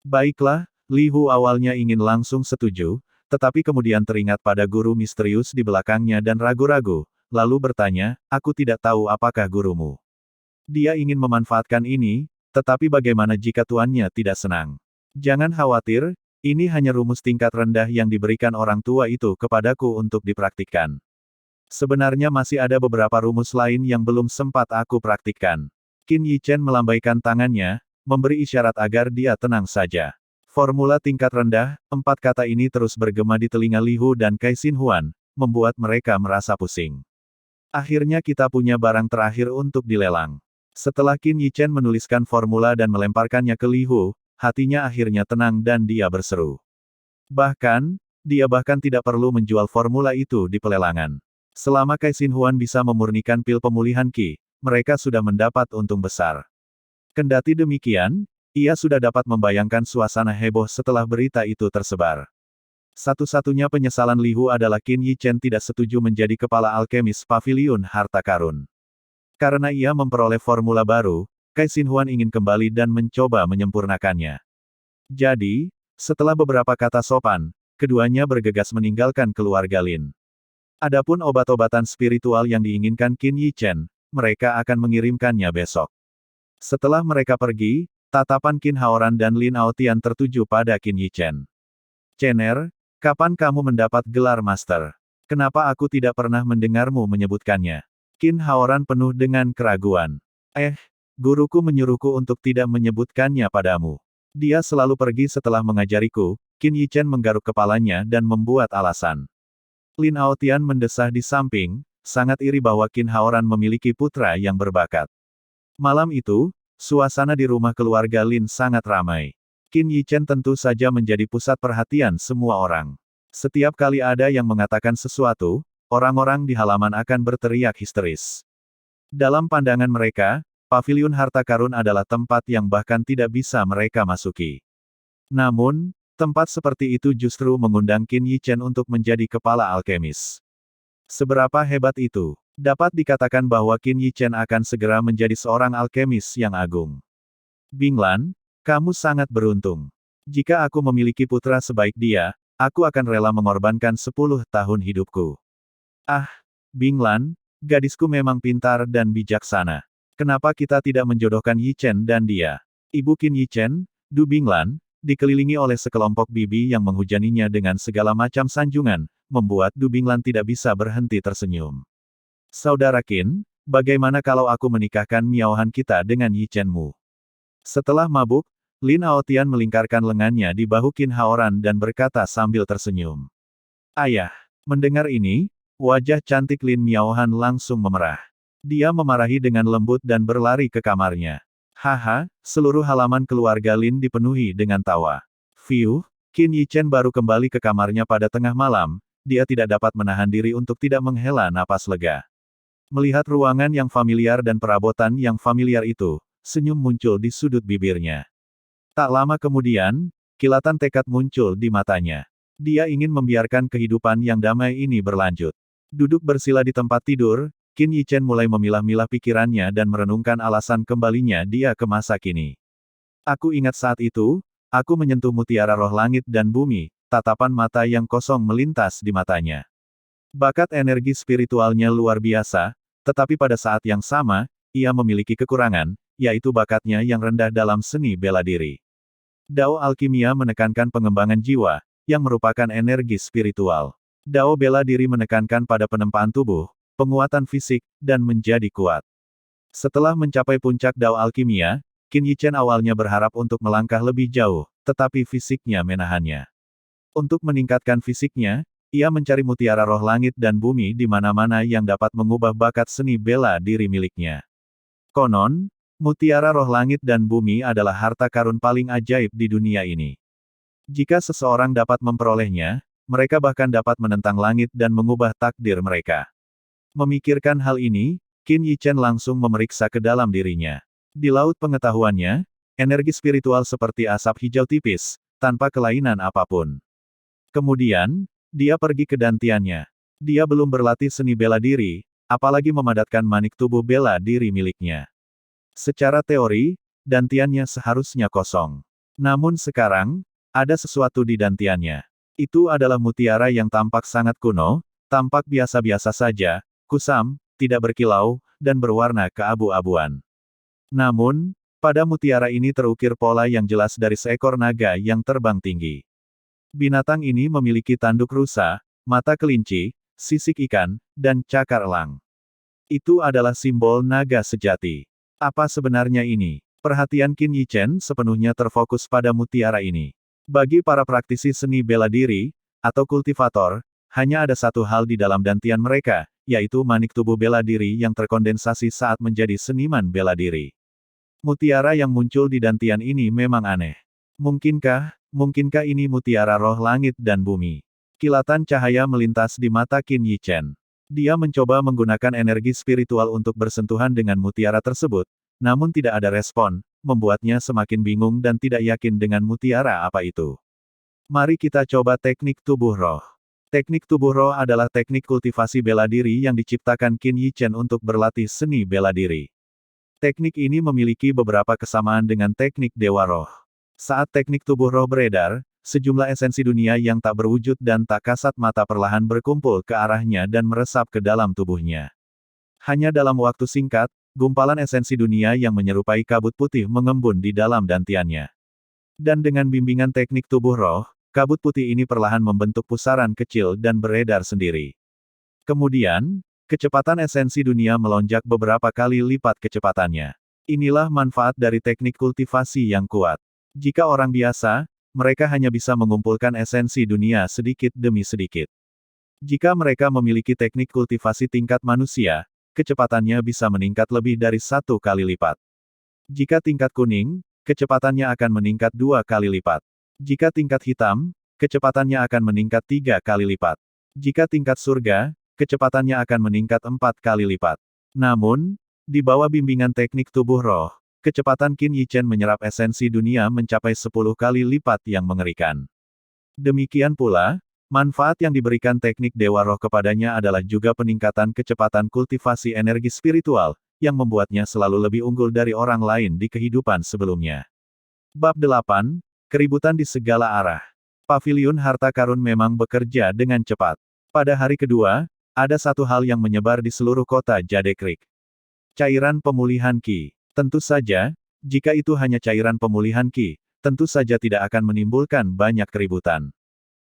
Speaker 1: Baiklah, Li Hu awalnya ingin langsung setuju, tetapi kemudian teringat pada guru misterius di belakangnya dan ragu-ragu, lalu bertanya, aku tidak tahu apakah gurumu. Dia ingin memanfaatkan ini, tetapi bagaimana jika tuannya tidak senang? Jangan khawatir, ini hanya rumus tingkat rendah yang diberikan orang tua itu kepadaku untuk dipraktikkan. Sebenarnya masih ada beberapa rumus lain yang belum sempat aku praktikkan. Qin Yi Chen melambaikan tangannya, memberi isyarat agar dia tenang saja. Formula tingkat rendah, 4 kata ini terus bergema di telinga Li Hu dan Kai Xin Huan, membuat mereka merasa pusing. Akhirnya kita punya barang terakhir untuk dilelang. Setelah Qin Yi Chen menuliskan formula dan melemparkannya ke Li Hu, hatinya akhirnya tenang dan dia berseru. Bahkan, dia bahkan tidak perlu menjual formula itu di pelelangan. Selama Kai Xin Huan bisa memurnikan pil pemulihan Qi, mereka sudah mendapat untung besar. Kendati demikian, ia sudah dapat membayangkan suasana heboh setelah berita itu tersebar. Satu-satunya penyesalan Li Hu adalah Qin Yi Chen tidak setuju menjadi kepala alkemis paviliun harta karun. Karena ia memperoleh formula baru, Kai Xin Huan ingin kembali dan mencoba menyempurnakannya. Jadi, setelah beberapa kata sopan, keduanya bergegas meninggalkan keluarga Lin. Adapun obat-obatan spiritual yang diinginkan Qin Yi Chen, mereka akan mengirimkannya besok. Setelah mereka pergi, tatapan Qin Haoran dan Lin Aotian tertuju pada Qin Yi Chen. Chener, kapan kamu mendapat gelar master? Kenapa aku tidak pernah mendengarmu menyebutkannya? Qin Haoran penuh dengan keraguan. Guruku menyuruhku untuk tidak menyebutkannya padamu. Dia selalu pergi setelah mengajariku. Qin Yi Chen menggaruk kepalanya dan membuat alasan. Lin Aotian mendesah di samping, sangat iri bahwa Qin Haoran memiliki putra yang berbakat. Malam itu, suasana di rumah keluarga Lin sangat ramai. Qin Yi Chen tentu saja menjadi pusat perhatian semua orang. Setiap kali ada yang mengatakan sesuatu, orang-orang di halaman akan berteriak histeris. Dalam pandangan mereka, paviliun harta karun adalah tempat yang bahkan tidak bisa mereka masuki. Namun, tempat seperti itu justru mengundang Qin Yi Chen untuk menjadi kepala alkemis. Seberapa hebat itu? Dapat dikatakan bahwa Qin Yi Chen akan segera menjadi seorang alkemis yang agung. Binglan, kamu sangat beruntung. Jika aku memiliki putra sebaik dia, aku akan rela mengorbankan 10 tahun hidupku. Binglan, gadisku memang pintar dan bijaksana. Kenapa kita tidak menjodohkan Yi Chen dan dia? Ibu Qin Yi Chen, Du Binglan, dikelilingi oleh sekelompok bibi yang menghujaninya dengan segala macam sanjungan, membuat Du Binglan tidak bisa berhenti tersenyum. Saudara Qin, bagaimana kalau aku menikahkan Miaohan kita dengan Yi Chen-mu? Setelah mabuk, Lin Aotian melingkarkan lengannya di bahu Qin Haoran dan berkata sambil tersenyum. Ayah, mendengar ini, wajah cantik Lin Miaohan langsung memerah. Dia memarahi dengan lembut dan berlari ke kamarnya. Haha, seluruh halaman keluarga Lin dipenuhi dengan tawa. Fiu, Qin Yi Chen baru kembali ke kamarnya pada tengah malam, dia tidak dapat menahan diri untuk tidak menghela napas lega. Melihat ruangan yang familiar dan perabotan yang familiar itu, senyum muncul di sudut bibirnya. Tak lama kemudian, kilatan tekad muncul di matanya. Dia ingin membiarkan kehidupan yang damai ini berlanjut. Duduk bersila di tempat tidur, Qin Yi Chen mulai memilah-milah pikirannya dan merenungkan alasan kembalinya dia ke masa kini. Aku ingat saat itu, aku menyentuh mutiara roh langit dan bumi, tatapan mata yang kosong melintas di matanya. Bakat energi spiritualnya luar biasa, tetapi pada saat yang sama, ia memiliki kekurangan, yaitu bakatnya yang rendah dalam seni bela diri. Dao alkimia menekankan pengembangan jiwa, yang merupakan energi spiritual. Dao bela diri menekankan pada penempaan tubuh, penguatan fisik, dan menjadi kuat. Setelah mencapai puncak Dao alkimia, Qin Yi Chen awalnya berharap untuk melangkah lebih jauh, tetapi fisiknya menahannya. Untuk meningkatkan fisiknya, ia mencari mutiara roh langit dan bumi di mana-mana yang dapat mengubah bakat seni bela diri miliknya. Konon, mutiara roh langit dan bumi adalah harta karun paling ajaib di dunia ini. Jika seseorang dapat memperolehnya, mereka bahkan dapat menentang langit dan mengubah takdir mereka. Memikirkan hal ini, Qin Yi Chen langsung memeriksa ke dalam dirinya. Di laut pengetahuannya, energi spiritual seperti asap hijau tipis, tanpa kelainan apapun. Kemudian, dia pergi ke dantiannya. Dia belum berlatih seni bela diri, apalagi memadatkan manik tubuh bela diri miliknya. Secara teori, dantiannya seharusnya kosong. Namun sekarang, ada sesuatu di dantiannya. Itu adalah mutiara yang tampak sangat kuno, tampak biasa-biasa saja, kusam, tidak berkilau, dan berwarna keabu-abuan. Namun, pada mutiara ini terukir pola yang jelas dari seekor naga yang terbang tinggi. Binatang ini memiliki tanduk rusa, mata kelinci, sisik ikan, dan cakar elang. Itu adalah simbol naga sejati. Apa sebenarnya ini? Perhatian Qin Yi Chen sepenuhnya terfokus pada mutiara ini. Bagi para praktisi seni bela diri, atau kultivator, hanya ada satu hal di dalam dantian mereka, yaitu manik tubuh bela diri yang terkondensasi saat menjadi seniman bela diri. Mutiara yang muncul di dantian ini memang aneh. Mungkinkah ini mutiara roh langit dan bumi? Kilatan cahaya melintas di mata Qin Yi Chen. Dia mencoba menggunakan energi spiritual untuk bersentuhan dengan mutiara tersebut, namun tidak ada respon, membuatnya semakin bingung dan tidak yakin dengan mutiara apa itu. Mari kita coba teknik tubuh roh. Teknik tubuh roh adalah teknik kultivasi bela diri yang diciptakan Qin Yi Chen untuk berlatih seni bela diri. Teknik ini memiliki beberapa kesamaan dengan teknik Dewa Roh. Saat teknik tubuh roh beredar, sejumlah esensi dunia yang tak berwujud dan tak kasat mata perlahan berkumpul ke arahnya dan meresap ke dalam tubuhnya. Hanya dalam waktu singkat, gumpalan esensi dunia yang menyerupai kabut putih mengembun di dalam dantiannya. Dan dengan bimbingan teknik tubuh roh, kabut putih ini perlahan membentuk pusaran kecil dan beredar sendiri. Kemudian, kecepatan esensi dunia melonjak beberapa kali lipat kecepatannya. Inilah manfaat dari teknik kultivasi yang kuat. Jika orang biasa, mereka hanya bisa mengumpulkan esensi dunia sedikit demi sedikit. Jika mereka memiliki teknik kultivasi tingkat manusia, kecepatannya bisa meningkat lebih dari 1 kali lipat. Jika tingkat kuning, kecepatannya akan meningkat 2 kali lipat. Jika tingkat hitam, kecepatannya akan meningkat 3 kali lipat. Jika tingkat surga, kecepatannya akan meningkat 4 kali lipat. Namun, di bawah bimbingan teknik tubuh roh, kecepatan Qin Yi Chen menyerap esensi dunia mencapai 10 kali lipat yang mengerikan. Demikian pula, manfaat yang diberikan teknik Dewa Roh kepadanya adalah juga peningkatan kecepatan kultivasi energi spiritual, yang membuatnya selalu lebih unggul dari orang lain di kehidupan sebelumnya. Bab 8, Keributan di segala arah. Paviliun harta karun memang bekerja dengan cepat. Pada hari kedua, ada satu hal yang menyebar di seluruh kota Jade Creek. Cairan pemulihan Qi. Tentu saja, jika itu hanya cairan pemulihan Qi, tentu saja tidak akan menimbulkan banyak keributan.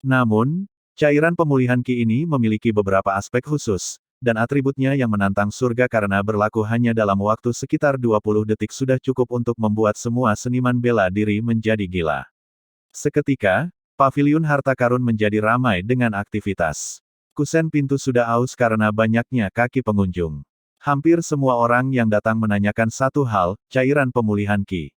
Speaker 1: Namun, cairan pemulihan Qi ini memiliki beberapa aspek khusus, dan atributnya yang menantang surga karena berlaku hanya dalam waktu sekitar 20 detik sudah cukup untuk membuat semua seniman bela diri menjadi gila. Seketika, paviliun harta karun menjadi ramai dengan aktivitas. Kusen pintu sudah aus karena banyaknya kaki pengunjung. Hampir semua orang yang datang menanyakan satu hal, cairan pemulihan Qi.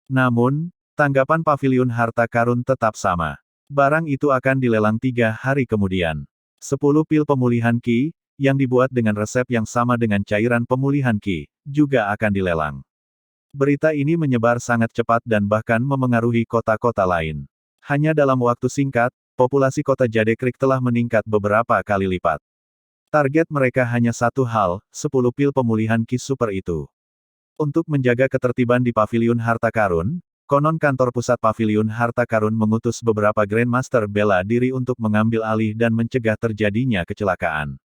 Speaker 1: Namun, tanggapan paviliun harta karun tetap sama. Barang itu akan dilelang 3 hari kemudian. 10 pil pemulihan Qi, yang dibuat dengan resep yang sama dengan cairan pemulihan Qi, juga akan dilelang. Berita ini menyebar sangat cepat dan bahkan memengaruhi kota-kota lain. Hanya dalam waktu singkat, populasi kota Jade Creek telah meningkat beberapa kali lipat. Target mereka hanya satu hal, 10 pil pemulihan Qi super itu. Untuk menjaga ketertiban di paviliun harta karun, konon kantor pusat paviliun harta karun mengutus beberapa Grandmaster bela diri untuk mengambil alih dan mencegah terjadinya kecelakaan.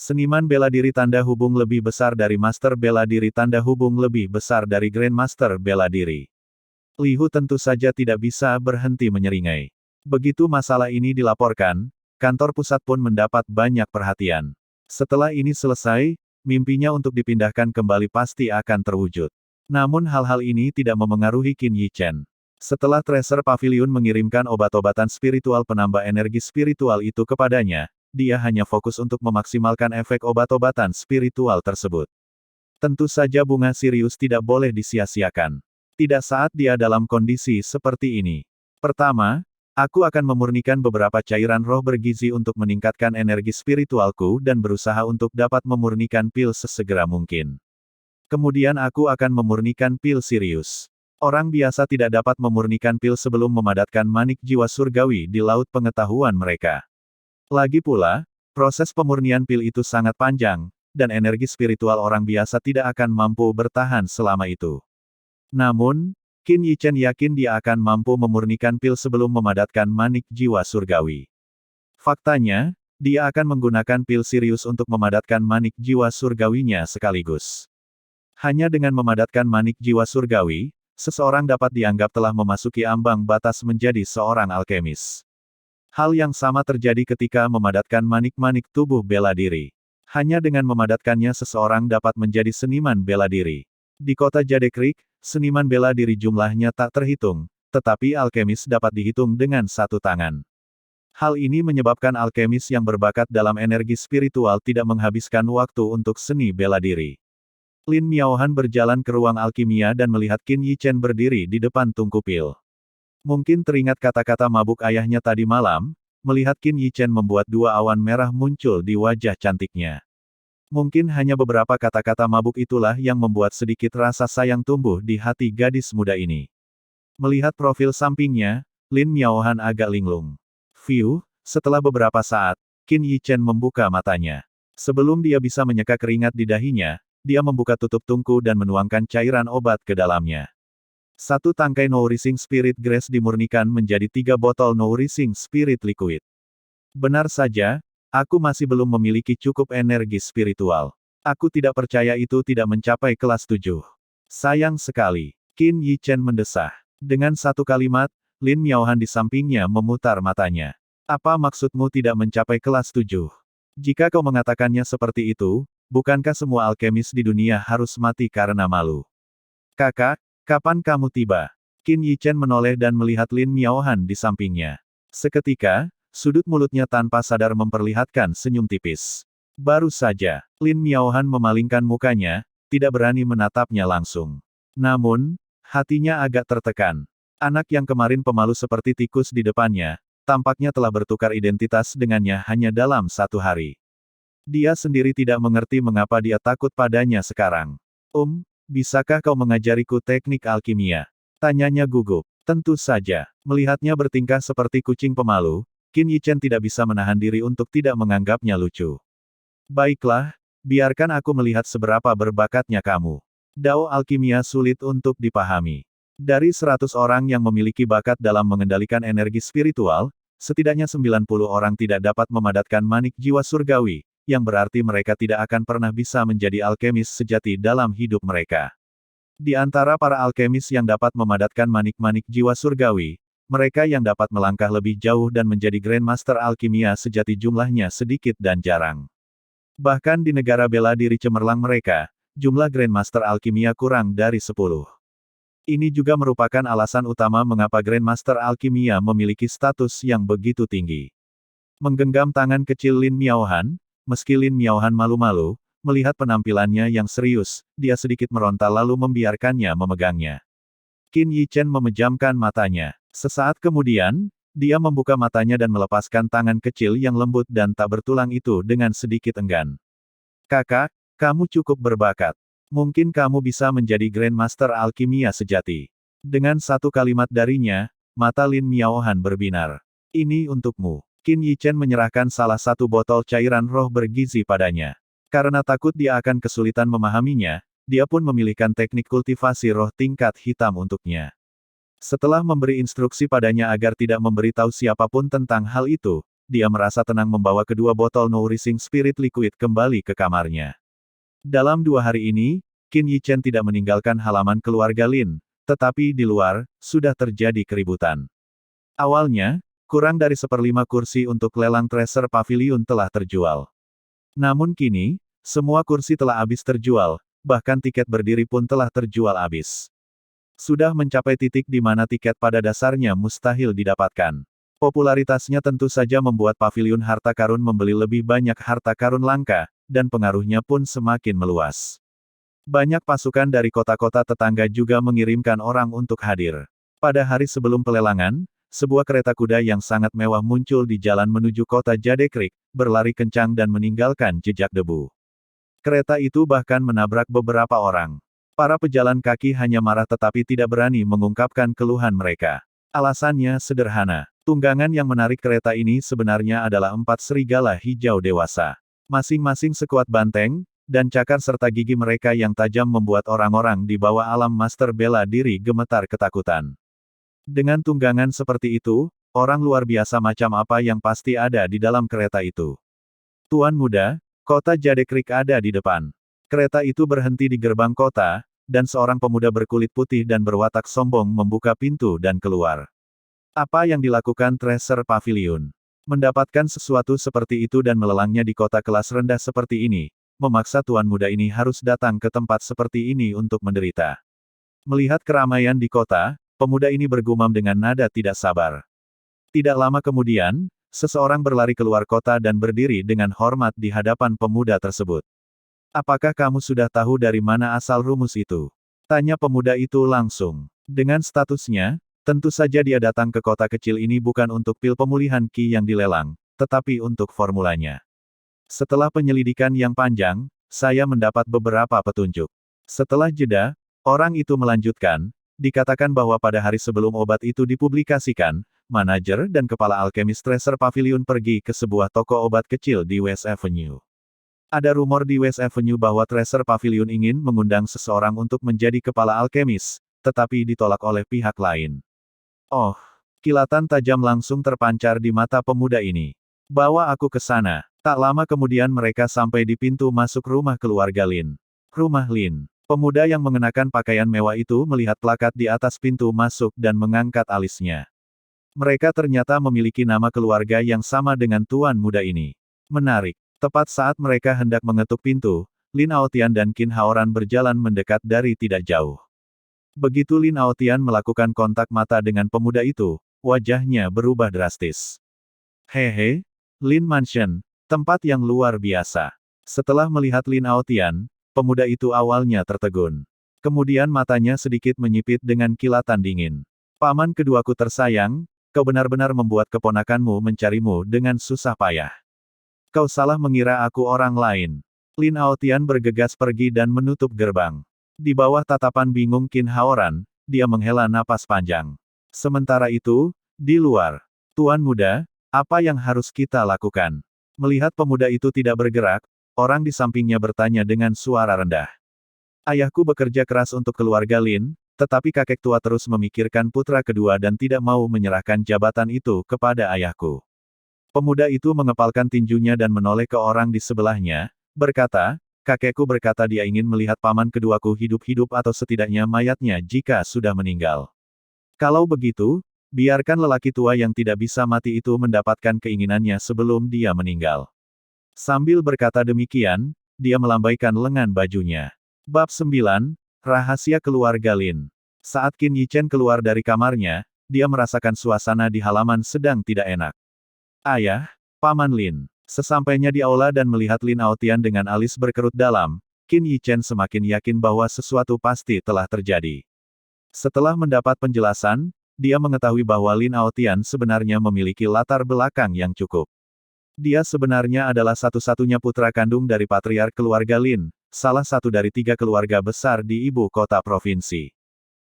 Speaker 1: Seniman bela diri tanda hubung lebih besar dari Master bela diri tanda hubung lebih besar dari Grandmaster bela diri. Li Hu tentu saja tidak bisa berhenti menyeringai. Begitu masalah ini dilaporkan, kantor pusat pun mendapat banyak perhatian. Setelah ini selesai, mimpinya untuk dipindahkan kembali pasti akan terwujud. Namun hal-hal ini tidak memengaruhi Qin Yichen. Setelah Treasure Pavilion mengirimkan obat-obatan spiritual penambah energi spiritual itu kepadanya, dia hanya fokus untuk memaksimalkan efek obat-obatan spiritual tersebut. Tentu saja bunga Sirius tidak boleh disia-siakan. Tidak saat dia dalam kondisi seperti ini. Pertama, aku akan memurnikan beberapa cairan roh bergizi untuk meningkatkan energi spiritualku dan berusaha untuk dapat memurnikan pil sesegera mungkin. Kemudian aku akan memurnikan pil Sirius. Orang biasa tidak dapat memurnikan pil sebelum memadatkan manik jiwa surgawi di laut pengetahuan mereka. Lagi pula, proses pemurnian pil itu sangat panjang, dan energi spiritual orang biasa tidak akan mampu bertahan selama itu. Namun, Qin Yichen yakin dia akan mampu memurnikan pil sebelum memadatkan manik jiwa surgawi. Faktanya, dia akan menggunakan pil Sirius untuk memadatkan manik jiwa surgawinya sekaligus. Hanya dengan memadatkan manik jiwa surgawi, seseorang dapat dianggap telah memasuki ambang batas menjadi seorang alkemis. Hal yang sama terjadi ketika memadatkan manik-manik tubuh bela diri. Hanya dengan memadatkannya seseorang dapat menjadi seniman bela diri. Di kota Jade Creek, seniman bela diri jumlahnya tak terhitung, tetapi alkemis dapat dihitung dengan satu tangan. Hal ini menyebabkan alkemis yang berbakat dalam energi spiritual tidak menghabiskan waktu untuk seni bela diri. Lin Miaohan berjalan ke ruang alkimia dan melihat Qin Yichen berdiri di depan tungku pil. Mungkin teringat kata-kata mabuk ayahnya tadi malam, melihat Qin Yichen membuat 2 awan merah muncul di wajah cantiknya. Mungkin hanya beberapa kata-kata mabuk itulah yang membuat sedikit rasa sayang tumbuh di hati gadis muda ini. Melihat profil sampingnya, Lin Miaohan agak linglung. Setelah beberapa saat, Qin Yichen membuka matanya. Sebelum dia bisa menyeka keringat di dahinya, dia membuka tutup tungku dan menuangkan cairan obat ke dalamnya. 1 tangkai Nourishing Spirit Grace dimurnikan menjadi 3 botol Nourishing Spirit Liquid. Benar saja, aku masih belum memiliki cukup energi spiritual. Aku tidak percaya itu tidak mencapai kelas 7. Sayang sekali. Qin Yichen mendesah. Dengan satu kalimat, Lin Miaohan di sampingnya memutar matanya. Apa maksudmu tidak mencapai kelas 7? Jika kau mengatakannya seperti itu, bukankah semua alkemis di dunia harus mati karena malu? Kakak, kapan kamu tiba? Qin Yichen menoleh dan melihat Lin Miaohan di sampingnya. Seketika, sudut mulutnya tanpa sadar memperlihatkan senyum tipis. Baru saja, Lin Miaohan memalingkan mukanya, tidak berani menatapnya langsung. Namun, hatinya agak tertekan. Anak yang kemarin pemalu seperti tikus di depannya, tampaknya telah bertukar identitas dengannya hanya dalam 1 hari. Dia sendiri tidak mengerti mengapa dia takut padanya sekarang. Bisakah kau mengajariku teknik alkimia? Tanyanya gugup. Tentu saja. Melihatnya bertingkah seperti kucing pemalu, Qin Yichen tidak bisa menahan diri untuk tidak menganggapnya lucu. Baiklah, biarkan aku melihat seberapa berbakatnya kamu. Dao alkimia sulit untuk dipahami. Dari 100 orang yang memiliki bakat dalam mengendalikan energi spiritual, setidaknya 90 orang tidak dapat memadatkan manik jiwa surgawi, yang berarti mereka tidak akan pernah bisa menjadi alkemis sejati dalam hidup mereka. Di antara para alkemis yang dapat memadatkan manik-manik jiwa surgawi, mereka yang dapat melangkah lebih jauh dan menjadi Grandmaster alkimia sejati jumlahnya sedikit dan jarang. Bahkan di negara bela diri cemerlang mereka, jumlah Grandmaster alkimia kurang dari 10. Ini juga merupakan alasan utama mengapa Grandmaster alkimia memiliki status yang begitu tinggi. Menggenggam tangan kecil Lin Miaohan, meski Lin Miaohan malu-malu, melihat penampilannya yang serius, dia sedikit meronta lalu membiarkannya memegangnya. Qin Yichen memejamkan matanya. Sesaat kemudian, dia membuka matanya dan melepaskan tangan kecil yang lembut dan tak bertulang itu dengan sedikit enggan. Kakak, kamu cukup berbakat. Mungkin kamu bisa menjadi Grandmaster alkimia sejati. Dengan satu kalimat darinya, mata Lin Miaohan berbinar. Ini untukmu. Qin Yichen menyerahkan salah satu botol cairan roh bergizi padanya. Karena takut dia akan kesulitan memahaminya, dia pun memilihkan teknik kultivasi roh tingkat hitam untuknya. Setelah memberi instruksi padanya agar tidak memberitahu siapapun tentang hal itu, dia merasa tenang membawa kedua botol Nourishing Spirit Liquid kembali ke kamarnya. Dalam 2 hari ini, Qin Yichen tidak meninggalkan halaman keluarga Lin, tetapi di luar, sudah terjadi keributan. Awalnya, kurang dari 1/5 kursi untuk lelang Treasure Pavilion telah terjual. Namun kini, semua kursi telah habis terjual, bahkan tiket berdiri pun telah terjual habis. Sudah mencapai titik di mana tiket pada dasarnya mustahil didapatkan. Popularitasnya tentu saja membuat paviliun harta karun membeli lebih banyak harta karun langka, dan pengaruhnya pun semakin meluas. Banyak pasukan dari kota-kota tetangga juga mengirimkan orang untuk hadir. Pada hari sebelum pelelangan, sebuah kereta kuda yang sangat mewah muncul di jalan menuju kota Jade Creek, berlari kencang dan meninggalkan jejak debu. Kereta itu bahkan menabrak beberapa orang. Para pejalan kaki hanya marah tetapi tidak berani mengungkapkan keluhan mereka. Alasannya sederhana. Tunggangan yang menarik kereta ini sebenarnya adalah 4 serigala hijau dewasa. Masing-masing sekuat banteng, dan cakar serta gigi mereka yang tajam membuat orang-orang di bawah alam master bela diri gemetar ketakutan. Dengan tunggangan seperti itu, orang luar biasa macam apa yang pasti ada di dalam kereta itu. Tuan muda, kota Jade Creek ada di depan. Kereta itu berhenti di gerbang kota, dan seorang pemuda berkulit putih dan berwatak sombong membuka pintu dan keluar. Apa yang dilakukan Treasure Pavilion? Mendapatkan sesuatu seperti itu dan melelangnya di kota kelas rendah seperti ini, memaksa tuan muda ini harus datang ke tempat seperti ini untuk menderita. Melihat keramaian di kota, pemuda ini bergumam dengan nada tidak sabar. Tidak lama kemudian, seseorang berlari keluar kota dan berdiri dengan hormat di hadapan pemuda tersebut. Apakah kamu sudah tahu dari mana asal rumus itu? Tanya pemuda itu langsung. Dengan statusnya, tentu saja dia datang ke kota kecil ini bukan untuk pil pemulihan Qi yang dilelang, tetapi untuk formulanya. Setelah penyelidikan yang panjang, saya mendapat beberapa petunjuk. Setelah jeda, orang itu melanjutkan, dikatakan bahwa pada hari sebelum obat itu dipublikasikan, manajer dan kepala alkemis Treasure Pavilion pergi ke sebuah toko obat kecil di West Avenue. Ada rumor di West Avenue bahwa Treasure Pavilion ingin mengundang seseorang untuk menjadi kepala alkemis, tetapi ditolak oleh pihak lain. Oh, kilatan tajam langsung terpancar di mata pemuda ini. Bawa aku ke sana. Tak lama kemudian mereka sampai di pintu masuk rumah keluarga Lin. Rumah Lin. Pemuda yang mengenakan pakaian mewah itu melihat plakat di atas pintu masuk dan mengangkat alisnya. Mereka ternyata memiliki nama keluarga yang sama dengan tuan muda ini. Menarik. Tepat saat mereka hendak mengetuk pintu, Lin Aotian dan Qin Haoran berjalan mendekat dari tidak jauh. Begitu Lin Aotian melakukan kontak mata dengan pemuda itu, wajahnya berubah drastis. Hehe, Lin Mansion, tempat yang luar biasa. Setelah melihat Lin Aotian, pemuda itu awalnya tertegun. Kemudian matanya sedikit menyipit dengan kilatan dingin. Paman keduaku tersayang, kau benar-benar membuat keponakanmu mencarimu dengan susah payah. Kau salah mengira aku orang lain. Lin Aotian bergegas pergi dan menutup gerbang. Di bawah tatapan bingung Qin Haoran, dia menghela napas panjang. Sementara itu, di luar, Tuan muda, apa yang harus kita lakukan? Melihat pemuda itu tidak bergerak, orang di sampingnya bertanya dengan suara rendah. Ayahku bekerja keras untuk keluarga Lin, tetapi kakek tua terus memikirkan putra kedua dan tidak mau menyerahkan jabatan itu kepada ayahku. Pemuda itu mengepalkan tinjunya dan menoleh ke orang di sebelahnya, berkata, kakekku berkata dia ingin melihat paman keduaku hidup-hidup atau setidaknya mayatnya jika sudah meninggal. Kalau begitu, biarkan lelaki tua yang tidak bisa mati itu mendapatkan keinginannya sebelum dia meninggal. Sambil berkata demikian, dia melambaikan lengan bajunya. Bab 9, Rahasia Keluarga Lin. Saat Qin Yichen keluar dari kamarnya, dia merasakan suasana di halaman sedang tidak enak. Ayah, Paman Lin. Sesampainya di aula dan melihat Lin Aotian dengan alis berkerut dalam, Qin Yichen semakin yakin bahwa sesuatu pasti telah terjadi. Setelah mendapat penjelasan, dia mengetahui bahwa Lin Aotian sebenarnya memiliki latar belakang yang cukup. Dia sebenarnya adalah satu-satunya putra kandung dari patriark keluarga Lin, salah satu dari 3 keluarga besar di ibu kota provinsi.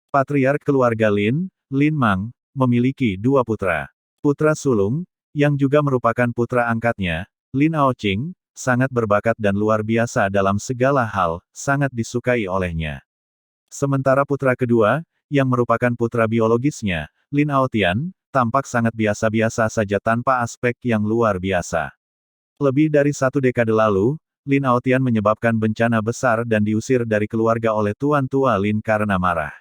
Speaker 1: Patriark keluarga Lin, Lin Mang, memiliki 2 putra. Putra sulung, yang juga merupakan putra angkatnya, Lin Aoqing, sangat berbakat dan luar biasa dalam segala hal, sangat disukai olehnya. Sementara putra kedua, yang merupakan putra biologisnya, Lin Aotian, tampak sangat biasa-biasa saja tanpa aspek yang luar biasa. Lebih dari 1 dekade lalu, Lin Aotian menyebabkan bencana besar dan diusir dari keluarga oleh tuan tua Lin karena marah.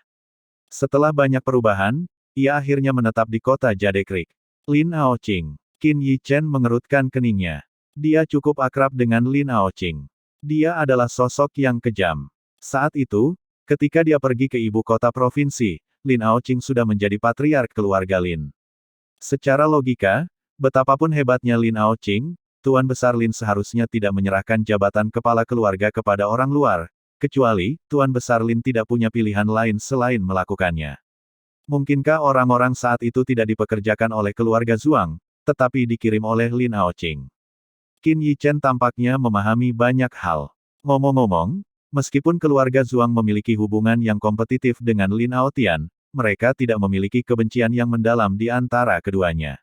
Speaker 1: Setelah banyak perubahan, ia akhirnya menetap di kota Jade Creek. Lin Aoqing. Qin Yichen mengerutkan keningnya. Dia cukup akrab dengan Lin Aoqing. Dia adalah sosok yang kejam. Saat itu, ketika dia pergi ke ibu kota provinsi, Lin Aoqing sudah menjadi patriark keluarga Lin. Secara logika, betapapun hebatnya Lin Aoqing, Tuan Besar Lin seharusnya tidak menyerahkan jabatan kepala keluarga kepada orang luar, kecuali, Tuan Besar Lin tidak punya pilihan lain selain melakukannya. Mungkinkah orang-orang saat itu tidak dipekerjakan oleh keluarga Zhuang, tetapi dikirim oleh Lin Aoqing? Qin Yichen tampaknya memahami banyak hal. Ngomong-ngomong, meskipun keluarga Zhuang memiliki hubungan yang kompetitif dengan Lin Aotian, mereka tidak memiliki kebencian yang mendalam di antara keduanya.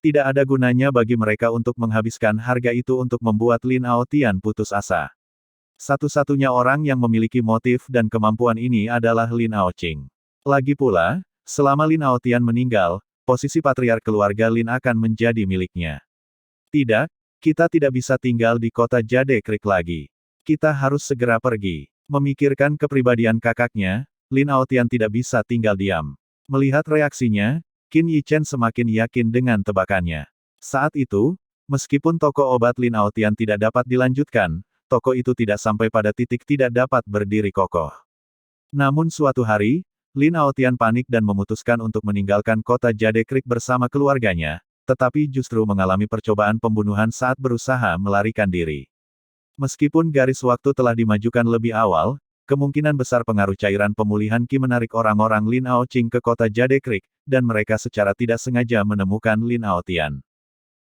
Speaker 1: Tidak ada gunanya bagi mereka untuk menghabiskan harga itu untuk membuat Lin Aotian putus asa. Satu-satunya orang yang memiliki motif dan kemampuan ini adalah Lin Aoqing. Lagi pula, selama Lin Aotian meninggal, posisi patriark keluarga Lin akan menjadi miliknya. Tidak, kita tidak bisa tinggal di kota Jade Creek lagi. Kita harus segera pergi. Memikirkan kepribadian kakaknya, Lin Aotian tidak bisa tinggal diam. Melihat reaksinya, Qin Yichen semakin yakin dengan tebakannya. Saat itu, meskipun toko obat Lin Aotian tidak dapat dilanjutkan, toko itu tidak sampai pada titik tidak dapat berdiri kokoh. Namun suatu hari, Lin Aotian panik dan memutuskan untuk meninggalkan kota Jade Creek bersama keluarganya, tetapi justru mengalami percobaan pembunuhan saat berusaha melarikan diri. Meskipun garis waktu telah dimajukan lebih awal, kemungkinan besar pengaruh cairan pemulihan Qi menarik orang-orang Lin Aoqing ke kota Jade Creek, dan mereka secara tidak sengaja menemukan Lin Aotian.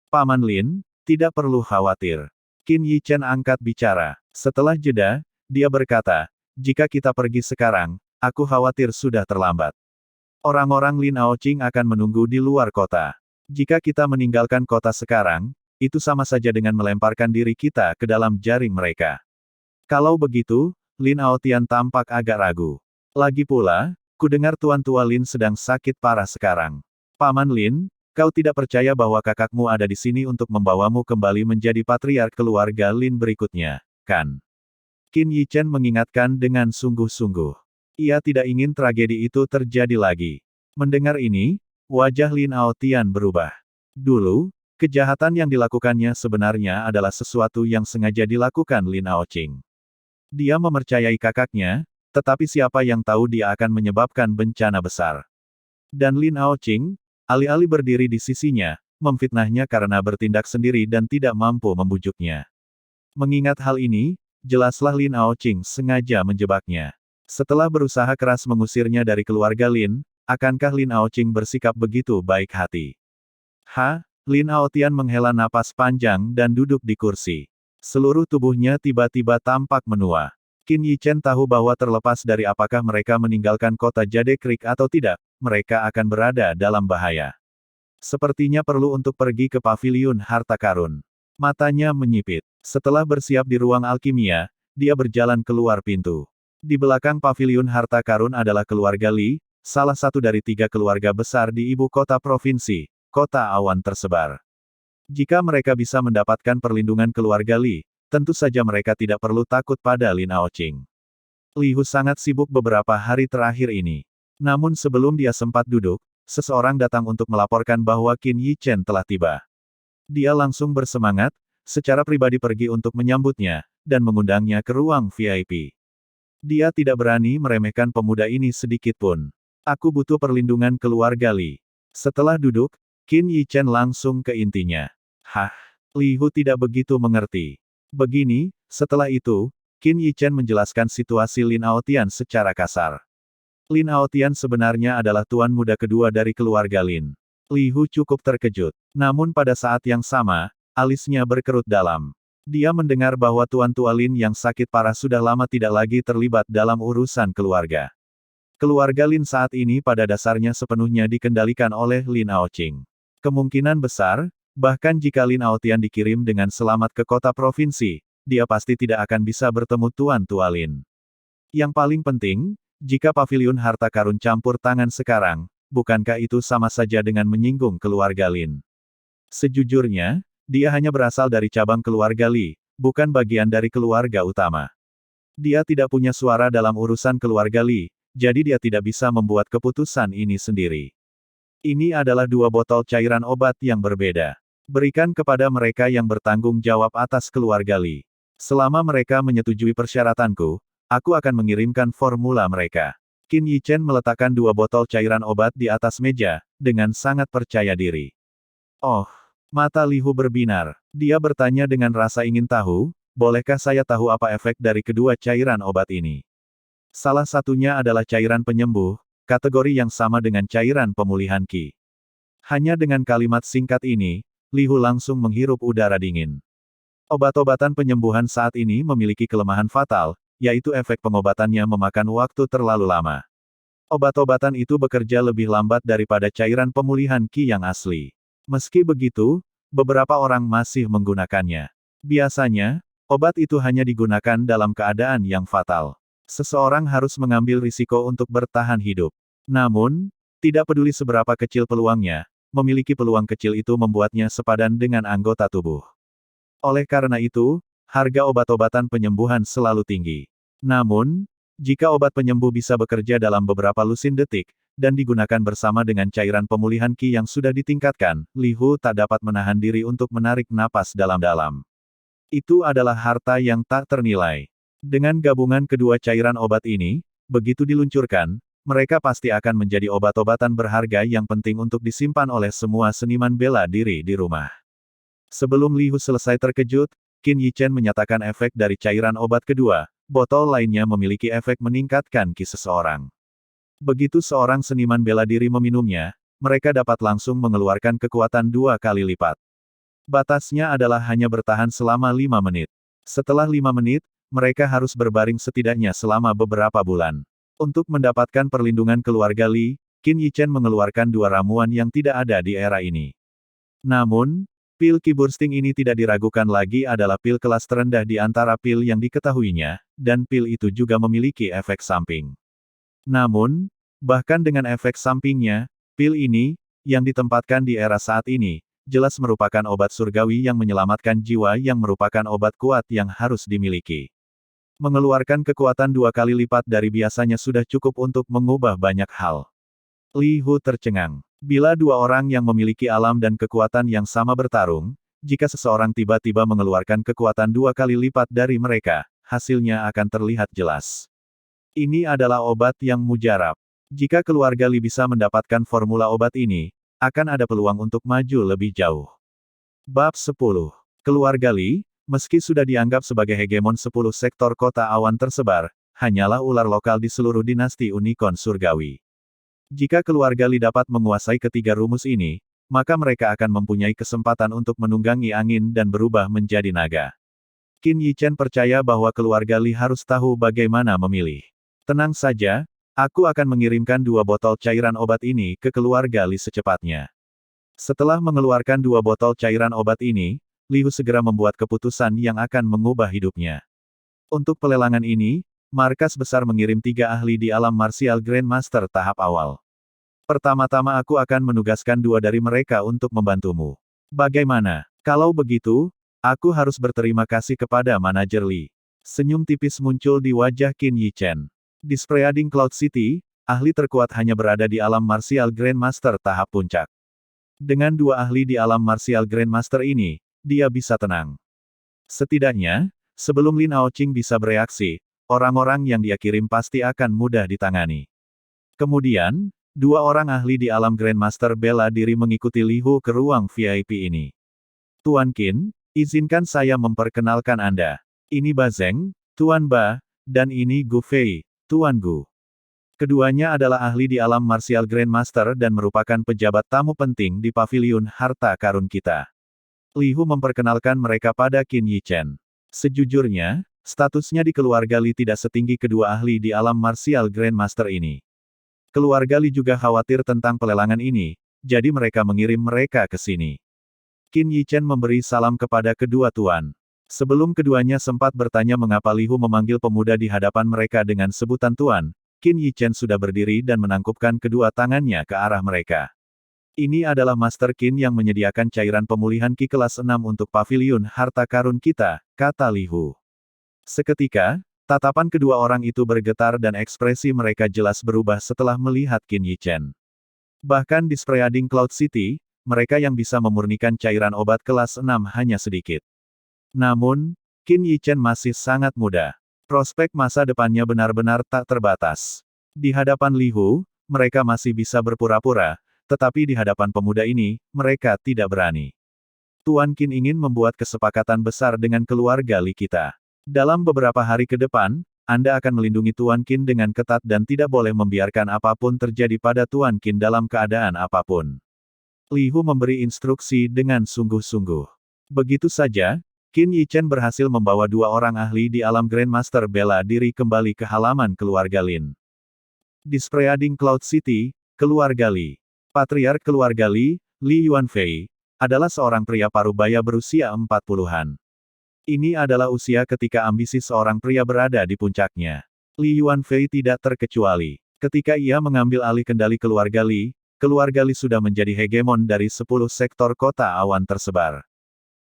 Speaker 1: Paman Lin, tidak perlu khawatir. Qin Yichen angkat bicara. Setelah jeda, dia berkata, jika kita pergi sekarang, aku khawatir sudah terlambat. Orang-orang Lin Aoqing akan menunggu di luar kota. Jika kita meninggalkan kota sekarang, itu sama saja dengan melemparkan diri kita ke dalam jaring mereka. Kalau begitu, Lin Aotian tampak agak ragu. Lagi pula, kudengar Tuan Tua Lin sedang sakit parah sekarang. Paman Lin, kau tidak percaya bahwa kakakmu ada di sini untuk membawamu kembali menjadi patriark keluarga Lin berikutnya, kan? Qin Yichen mengingatkan dengan sungguh-sungguh. Ia tidak ingin tragedi itu terjadi lagi. Mendengar ini, wajah Lin Aotian berubah. Dulu, kejahatan yang dilakukannya sebenarnya adalah sesuatu yang sengaja dilakukan Lin Aoqing. Dia mempercayai kakaknya, tetapi siapa yang tahu dia akan menyebabkan bencana besar. Dan Lin Aoqing, alih-alih berdiri di sisinya, memfitnahnya karena bertindak sendiri dan tidak mampu membujuknya. Mengingat hal ini, jelaslah Lin Aoqing sengaja menjebaknya. Setelah berusaha keras mengusirnya dari keluarga Lin, akankah Lin Aoqing bersikap begitu baik hati? Lin Aotian menghela napas panjang dan duduk di kursi. Seluruh tubuhnya tiba-tiba tampak menua. Qin Yichen tahu bahwa terlepas dari apakah mereka meninggalkan kota Jade Creek atau tidak, mereka akan berada dalam bahaya. Sepertinya perlu untuk pergi ke paviliun harta karun. Matanya menyipit. Setelah bersiap di ruang alkimia, dia berjalan keluar pintu. Di belakang paviliun harta karun adalah keluarga Li, salah satu dari 3 keluarga besar di ibu kota provinsi, kota awan tersebar. Jika mereka bisa mendapatkan perlindungan keluarga Li, tentu saja mereka tidak perlu takut pada Lin Aoqing. Li Hu sangat sibuk beberapa hari terakhir ini. Namun sebelum dia sempat duduk, seseorang datang untuk melaporkan bahwa Qin Yichen telah tiba. Dia langsung bersemangat, secara pribadi pergi untuk menyambutnya, dan mengundangnya ke ruang VIP. Dia tidak berani meremehkan pemuda ini sedikit pun. Aku butuh perlindungan keluarga Li. Setelah duduk, Qin Yichen langsung ke intinya. Hah? Li Hu tidak begitu mengerti. Begini, setelah itu, Qin Yichen menjelaskan situasi Lin Aotian secara kasar. Lin Aotian sebenarnya adalah tuan muda kedua dari keluarga Lin. Li Hu cukup terkejut. Namun pada saat yang sama, alisnya berkerut dalam. Dia mendengar bahwa Tuan Tua Lin yang sakit parah sudah lama tidak lagi terlibat dalam urusan keluarga. Keluarga Lin saat ini pada dasarnya sepenuhnya dikendalikan oleh Lin Aoqing. Kemungkinan besar, bahkan jika Lin Aotian dikirim dengan selamat ke kota provinsi, dia pasti tidak akan bisa bertemu Tuan Tua Lin. Yang paling penting, jika pavilion harta karun campur tangan sekarang, bukankah itu sama saja dengan menyinggung keluarga Lin? Sejujurnya, dia hanya berasal dari cabang keluarga Li, bukan bagian dari keluarga utama. Dia tidak punya suara dalam urusan keluarga Li, jadi dia tidak bisa membuat keputusan ini sendiri. Ini adalah 2 botol cairan obat yang berbeda. Berikan kepada mereka yang bertanggung jawab atas keluarga Li. Selama mereka menyetujui persyaratanku, aku akan mengirimkan formula mereka. Qin Yichen meletakkan 2 botol cairan obat di atas meja, dengan sangat percaya diri. Oh, mata Li Hu berbinar. Dia bertanya dengan rasa ingin tahu, bolehkah saya tahu apa efek dari kedua cairan obat ini? Salah satunya adalah cairan penyembuh, kategori yang sama dengan cairan pemulihan Qi. Hanya dengan kalimat singkat ini, Li Hu langsung menghirup udara dingin. Obat-obatan penyembuhan saat ini memiliki kelemahan fatal, yaitu efek pengobatannya memakan waktu terlalu lama. Obat-obatan itu bekerja lebih lambat daripada cairan pemulihan Qi yang asli. Meski begitu, beberapa orang masih menggunakannya. Biasanya, obat itu hanya digunakan dalam keadaan yang fatal. Seseorang harus mengambil risiko untuk bertahan hidup. Namun, tidak peduli seberapa kecil peluangnya, memiliki peluang kecil itu membuatnya sepadan dengan anggota tubuh. Oleh karena itu, harga obat-obatan penyembuhan selalu tinggi. Namun, jika obat penyembuh bisa bekerja dalam beberapa lusin detik, dan digunakan bersama dengan cairan pemulihan Qi yang sudah ditingkatkan, Li Hu tak dapat menahan diri untuk menarik napas dalam-dalam. Itu adalah harta yang tak ternilai. Dengan gabungan kedua cairan obat ini, begitu diluncurkan, mereka pasti akan menjadi obat-obatan berharga yang penting untuk disimpan oleh semua seniman bela diri di rumah. Sebelum Li Hu selesai terkejut, Qin Yichen menyatakan efek dari cairan obat kedua, botol lainnya memiliki efek meningkatkan Qi seseorang. Begitu seorang seniman bela diri meminumnya, mereka dapat langsung mengeluarkan kekuatan 2 kali lipat. Batasnya adalah hanya bertahan selama 5 menit. Setelah 5 menit, mereka harus berbaring setidaknya selama beberapa bulan. Untuk mendapatkan perlindungan keluarga Li, Qin Yichen mengeluarkan 2 ramuan yang tidak ada di era ini. Namun, pil Qi Bursting ini tidak diragukan lagi adalah pil kelas terendah di antara pil yang diketahuinya, dan pil itu juga memiliki efek samping. Namun, bahkan dengan efek sampingnya, pil ini, yang ditempatkan di era saat ini, jelas merupakan obat surgawi yang menyelamatkan jiwa yang merupakan obat kuat yang harus dimiliki. Mengeluarkan kekuatan 2 kali lipat dari biasanya sudah cukup untuk mengubah banyak hal. Li Hu tercengang. Bila 2 orang yang memiliki alam dan kekuatan yang sama bertarung, jika seseorang tiba-tiba mengeluarkan kekuatan 2 kali lipat dari mereka, hasilnya akan terlihat jelas. Ini adalah obat yang mujarab. Jika keluarga Li bisa mendapatkan formula obat ini, akan ada peluang untuk maju lebih jauh. Bab 10. Keluarga Li, meski sudah dianggap sebagai hegemon 10 sektor kota awan tersebar, hanyalah ular lokal di seluruh dinasti Unicorn Surgawi. Jika keluarga Li dapat menguasai ketiga rumus ini, maka mereka akan mempunyai kesempatan untuk menunggangi angin dan berubah menjadi naga. Qin Yichen percaya bahwa keluarga Li harus tahu bagaimana memilih. Tenang saja, aku akan mengirimkan 2 botol cairan obat ini ke keluarga Li secepatnya. Setelah mengeluarkan 2 botol cairan obat ini, Li Hu segera membuat keputusan yang akan mengubah hidupnya. Untuk pelelangan ini, markas besar mengirim 3 ahli di alam martial Grandmaster tahap awal. Pertama-tama aku akan menugaskan 2 dari mereka untuk membantumu. Bagaimana? Kalau begitu, aku harus berterima kasih kepada manajer Lee. Senyum tipis muncul di wajah Qin Yichen. Di Spreading Cloud City, ahli terkuat hanya berada di alam martial Grandmaster tahap puncak. Dengan dua ahli di alam martial Grandmaster ini, dia bisa tenang. Setidaknya, sebelum Lin Aoqing bisa bereaksi, orang-orang yang dia kirim pasti akan mudah ditangani. Kemudian, dua orang ahli di alam Grandmaster bela diri mengikuti Li Hu ke ruang VIP ini. Tuan Qin, izinkan saya memperkenalkan Anda. Ini Ba Zeng, Tuan Ba, dan ini Gu Fei, Tuan Gu. Keduanya adalah ahli di alam martial Grandmaster dan merupakan pejabat tamu penting di paviliun harta karun kita. Li Hu memperkenalkan mereka pada Qin Yichen. Sejujurnya, statusnya di keluarga Li tidak setinggi kedua ahli di alam martial Grandmaster ini. Keluarga Li juga khawatir tentang pelelangan ini, jadi mereka mengirim mereka ke sini. Qin Yichen memberi salam kepada kedua tuan. Sebelum keduanya sempat bertanya mengapa Li Hu memanggil pemuda di hadapan mereka dengan sebutan tuan, Qin Yichen sudah berdiri dan menangkupkan kedua tangannya ke arah mereka. Ini adalah Master Qin yang menyediakan cairan pemulihan Qi kelas 6 untuk paviliun harta karun kita, kata Li Hu. Seketika, tatapan kedua orang itu bergetar dan ekspresi mereka jelas berubah setelah melihat Qin Yichen. Bahkan di Spreading Cloud City, mereka yang bisa memurnikan cairan obat kelas 6 hanya sedikit. Namun, Qin Yichen masih sangat muda. Prospek masa depannya benar-benar tak terbatas. Di hadapan Li Hu, mereka masih bisa berpura-pura, tetapi di hadapan pemuda ini, mereka tidak berani. Tuan Qin ingin membuat kesepakatan besar dengan keluarga Li kita. Dalam beberapa hari ke depan, Anda akan melindungi Tuan Qin dengan ketat dan tidak boleh membiarkan apapun terjadi pada Tuan Qin dalam keadaan apapun. Li Hu memberi instruksi dengan sungguh-sungguh. Begitu saja, Qin Yichen berhasil membawa dua orang ahli di alam Grandmaster bela diri kembali ke halaman keluarga Lin. Di Spreading Cloud City, keluarga Li. Patriark keluarga Li, Li Yuanfei, adalah seorang pria parubaya berusia 40-an. Ini adalah usia ketika ambisi seorang pria berada di puncaknya. Li Yuanfei tidak terkecuali. Ketika ia mengambil alih kendali keluarga Li sudah menjadi hegemon dari 10 sektor kota awan tersebar.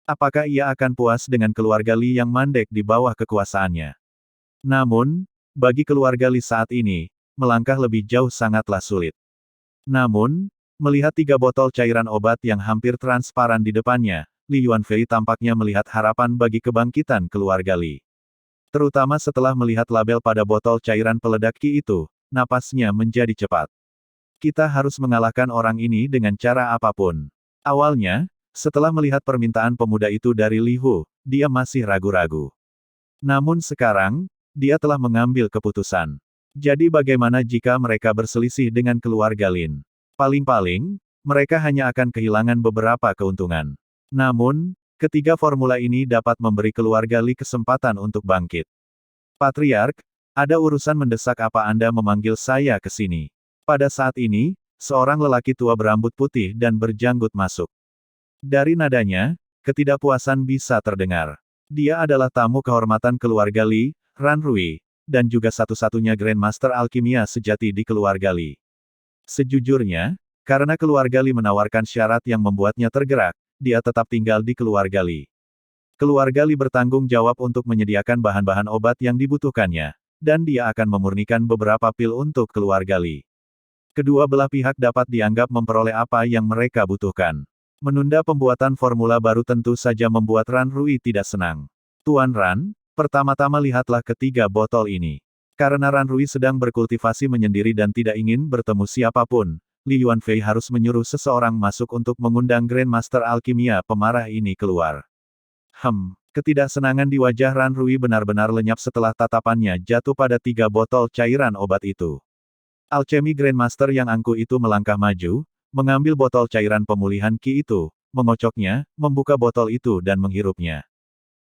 Speaker 1: Apakah ia akan puas dengan keluarga Li yang mandek di bawah kekuasaannya? Namun, bagi keluarga Li saat ini, melangkah lebih jauh sangatlah sulit. Namun, melihat 3 botol cairan obat yang hampir transparan di depannya, Li Yuanfei tampaknya melihat harapan bagi kebangkitan keluarga Li. Terutama setelah melihat label pada botol cairan peledak Qi itu, napasnya menjadi cepat. Kita harus mengalahkan orang ini dengan cara apapun. Awalnya, setelah melihat permintaan pemuda itu dari Li Hu, dia masih ragu-ragu. Namun sekarang, dia telah mengambil keputusan. Jadi bagaimana jika mereka berselisih dengan keluarga Lin? Paling-paling, mereka hanya akan kehilangan beberapa keuntungan. Namun, ketiga formula ini dapat memberi keluarga Li kesempatan untuk bangkit. Patriark, ada urusan mendesak apa Anda memanggil saya ke sini? Pada saat ini, seorang lelaki tua berambut putih dan berjanggut masuk. Dari nadanya, ketidakpuasan bisa terdengar. Dia adalah tamu kehormatan keluarga Li, Ran Rui, dan juga satu-satunya Grandmaster Alkimia sejati di keluarga Li. Sejujurnya, karena keluarga Li menawarkan syarat yang membuatnya tergerak, dia tetap tinggal di keluarga Li. Keluarga Li bertanggung jawab untuk menyediakan bahan-bahan obat yang dibutuhkannya, dan dia akan memurnikan beberapa pil untuk keluarga Li. Kedua belah pihak dapat dianggap memperoleh apa yang mereka butuhkan. Menunda pembuatan formula baru tentu saja membuat Ran Rui tidak senang. Tuan Ran, pertama-tama lihatlah ketiga botol ini. Karena Ran Rui sedang berkultivasi menyendiri dan tidak ingin bertemu siapapun, Li Yuanfei harus menyuruh seseorang masuk untuk mengundang Grandmaster Alkimia pemarah ini keluar. Ketidaksenangan di wajah Ran Rui benar-benar lenyap setelah tatapannya jatuh pada 3 botol cairan obat itu. Alchemy Grandmaster yang angkuh itu melangkah maju, mengambil botol cairan pemulihan Qi itu, mengocoknya, membuka botol itu dan menghirupnya.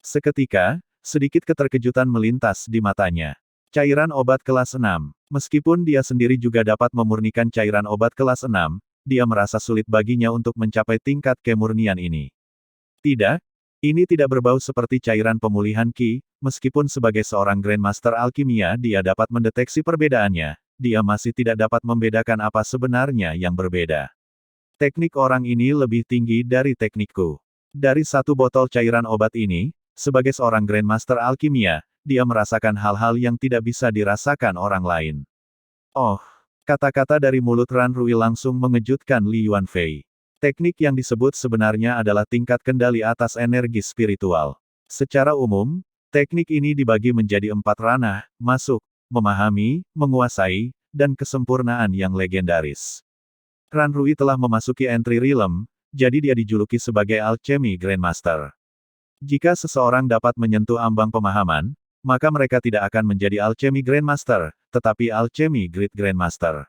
Speaker 1: Seketika, sedikit keterkejutan melintas di matanya. Cairan obat kelas 6. Meskipun dia sendiri juga dapat memurnikan cairan obat kelas 6, dia merasa sulit baginya untuk mencapai tingkat kemurnian ini. Tidak, ini tidak berbau seperti cairan pemulihan Qi, meskipun sebagai seorang Grandmaster Alkimia dia dapat mendeteksi perbedaannya, dia masih tidak dapat membedakan apa sebenarnya yang berbeda. Teknik orang ini lebih tinggi dari teknikku. Dari satu botol cairan obat ini, sebagai seorang Grandmaster Alkimia, dia merasakan hal-hal yang tidak bisa dirasakan orang lain. Oh, kata-kata dari mulut Ran Rui langsung mengejutkan Li Yuanfei. Teknik yang disebut sebenarnya adalah tingkat kendali atas energi spiritual. Secara umum, teknik ini dibagi menjadi 4 ranah: masuk, memahami, menguasai, dan kesempurnaan yang legendaris. Ran Rui telah memasuki entry realm, jadi dia dijuluki sebagai Alchemy Grandmaster. Jika seseorang dapat menyentuh ambang pemahaman, maka mereka tidak akan menjadi Alchemy Grandmaster, tetapi Alchemy Great Grandmaster.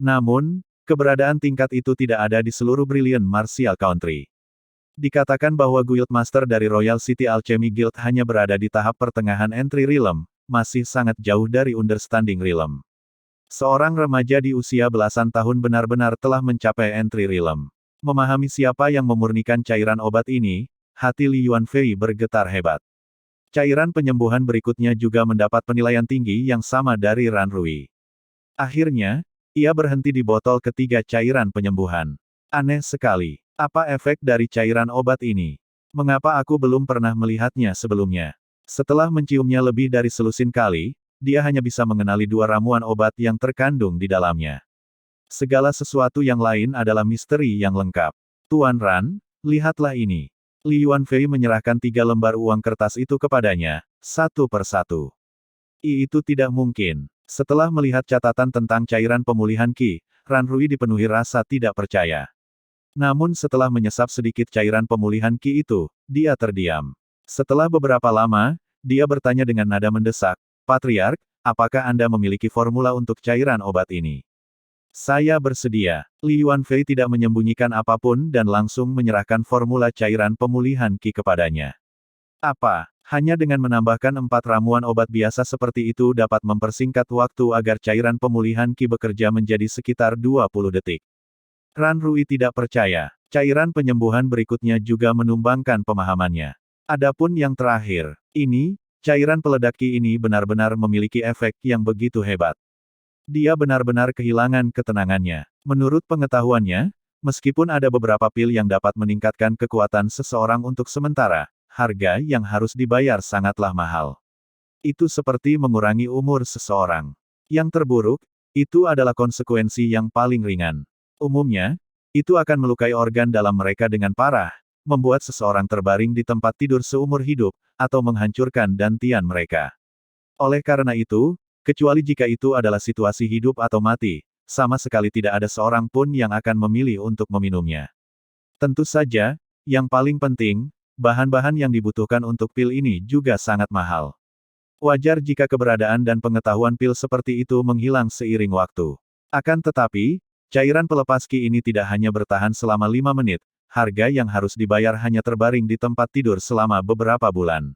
Speaker 1: Namun, keberadaan tingkat itu tidak ada di seluruh Brilliant Martial Country. Dikatakan bahwa Guildmaster dari Royal City Alchemy Guild hanya berada di tahap pertengahan entry realm, masih sangat jauh dari understanding realm. Seorang remaja di usia belasan tahun benar-benar telah mencapai entry realm. Memahami siapa yang memurnikan cairan obat ini, hati Li Yuanfei bergetar hebat. Cairan penyembuhan berikutnya juga mendapat penilaian tinggi yang sama dari Ran Rui. Akhirnya, ia berhenti di botol ketiga cairan penyembuhan. Aneh sekali. Apa efek dari cairan obat ini? Mengapa aku belum pernah melihatnya sebelumnya? Setelah menciumnya lebih dari selusin kali, dia hanya bisa mengenali 2 ramuan obat yang terkandung di dalamnya. Segala sesuatu yang lain adalah misteri yang lengkap. Tuan Ran, lihatlah ini. Li Yuanfei menyerahkan 3 lembar uang kertas itu kepadanya, satu persatu. Itu tidak mungkin. Setelah melihat catatan tentang cairan pemulihan Qi, Ran Rui dipenuhi rasa tidak percaya. Namun setelah menyesap sedikit cairan pemulihan Qi itu, dia terdiam. Setelah beberapa lama, dia bertanya dengan nada mendesak, "Patriark, apakah Anda memiliki formula untuk cairan obat ini?" "Saya bersedia." Li Yuanfei tidak menyembunyikan apapun dan langsung menyerahkan formula cairan pemulihan Qi kepadanya. Apa? Hanya dengan menambahkan 4 ramuan obat biasa seperti itu dapat mempersingkat waktu agar cairan pemulihan Qi bekerja menjadi sekitar 20 detik. Ran Rui tidak percaya. Cairan penyembuhan berikutnya juga menumbangkan pemahamannya. Adapun yang terakhir, ini, cairan peledak Qi ini benar-benar memiliki efek yang begitu hebat. Dia benar-benar kehilangan ketenangannya. Menurut pengetahuannya, meskipun ada beberapa pil yang dapat meningkatkan kekuatan seseorang untuk sementara, harga yang harus dibayar sangatlah mahal. Itu seperti mengurangi umur seseorang. Yang terburuk, itu adalah konsekuensi yang paling ringan. Umumnya, itu akan melukai organ dalam mereka dengan parah, membuat seseorang terbaring di tempat tidur seumur hidup, atau menghancurkan dantian mereka. Oleh karena itu, kecuali jika itu adalah situasi hidup atau mati, sama sekali tidak ada seorang pun yang akan memilih untuk meminumnya. Tentu saja, yang paling penting, bahan-bahan yang dibutuhkan untuk pil ini juga sangat mahal. Wajar jika keberadaan dan pengetahuan pil seperti itu menghilang seiring waktu. Akan tetapi, cairan pelepas Qi ini tidak hanya bertahan selama 5 menit, harga yang harus dibayar hanya terbaring di tempat tidur selama beberapa bulan.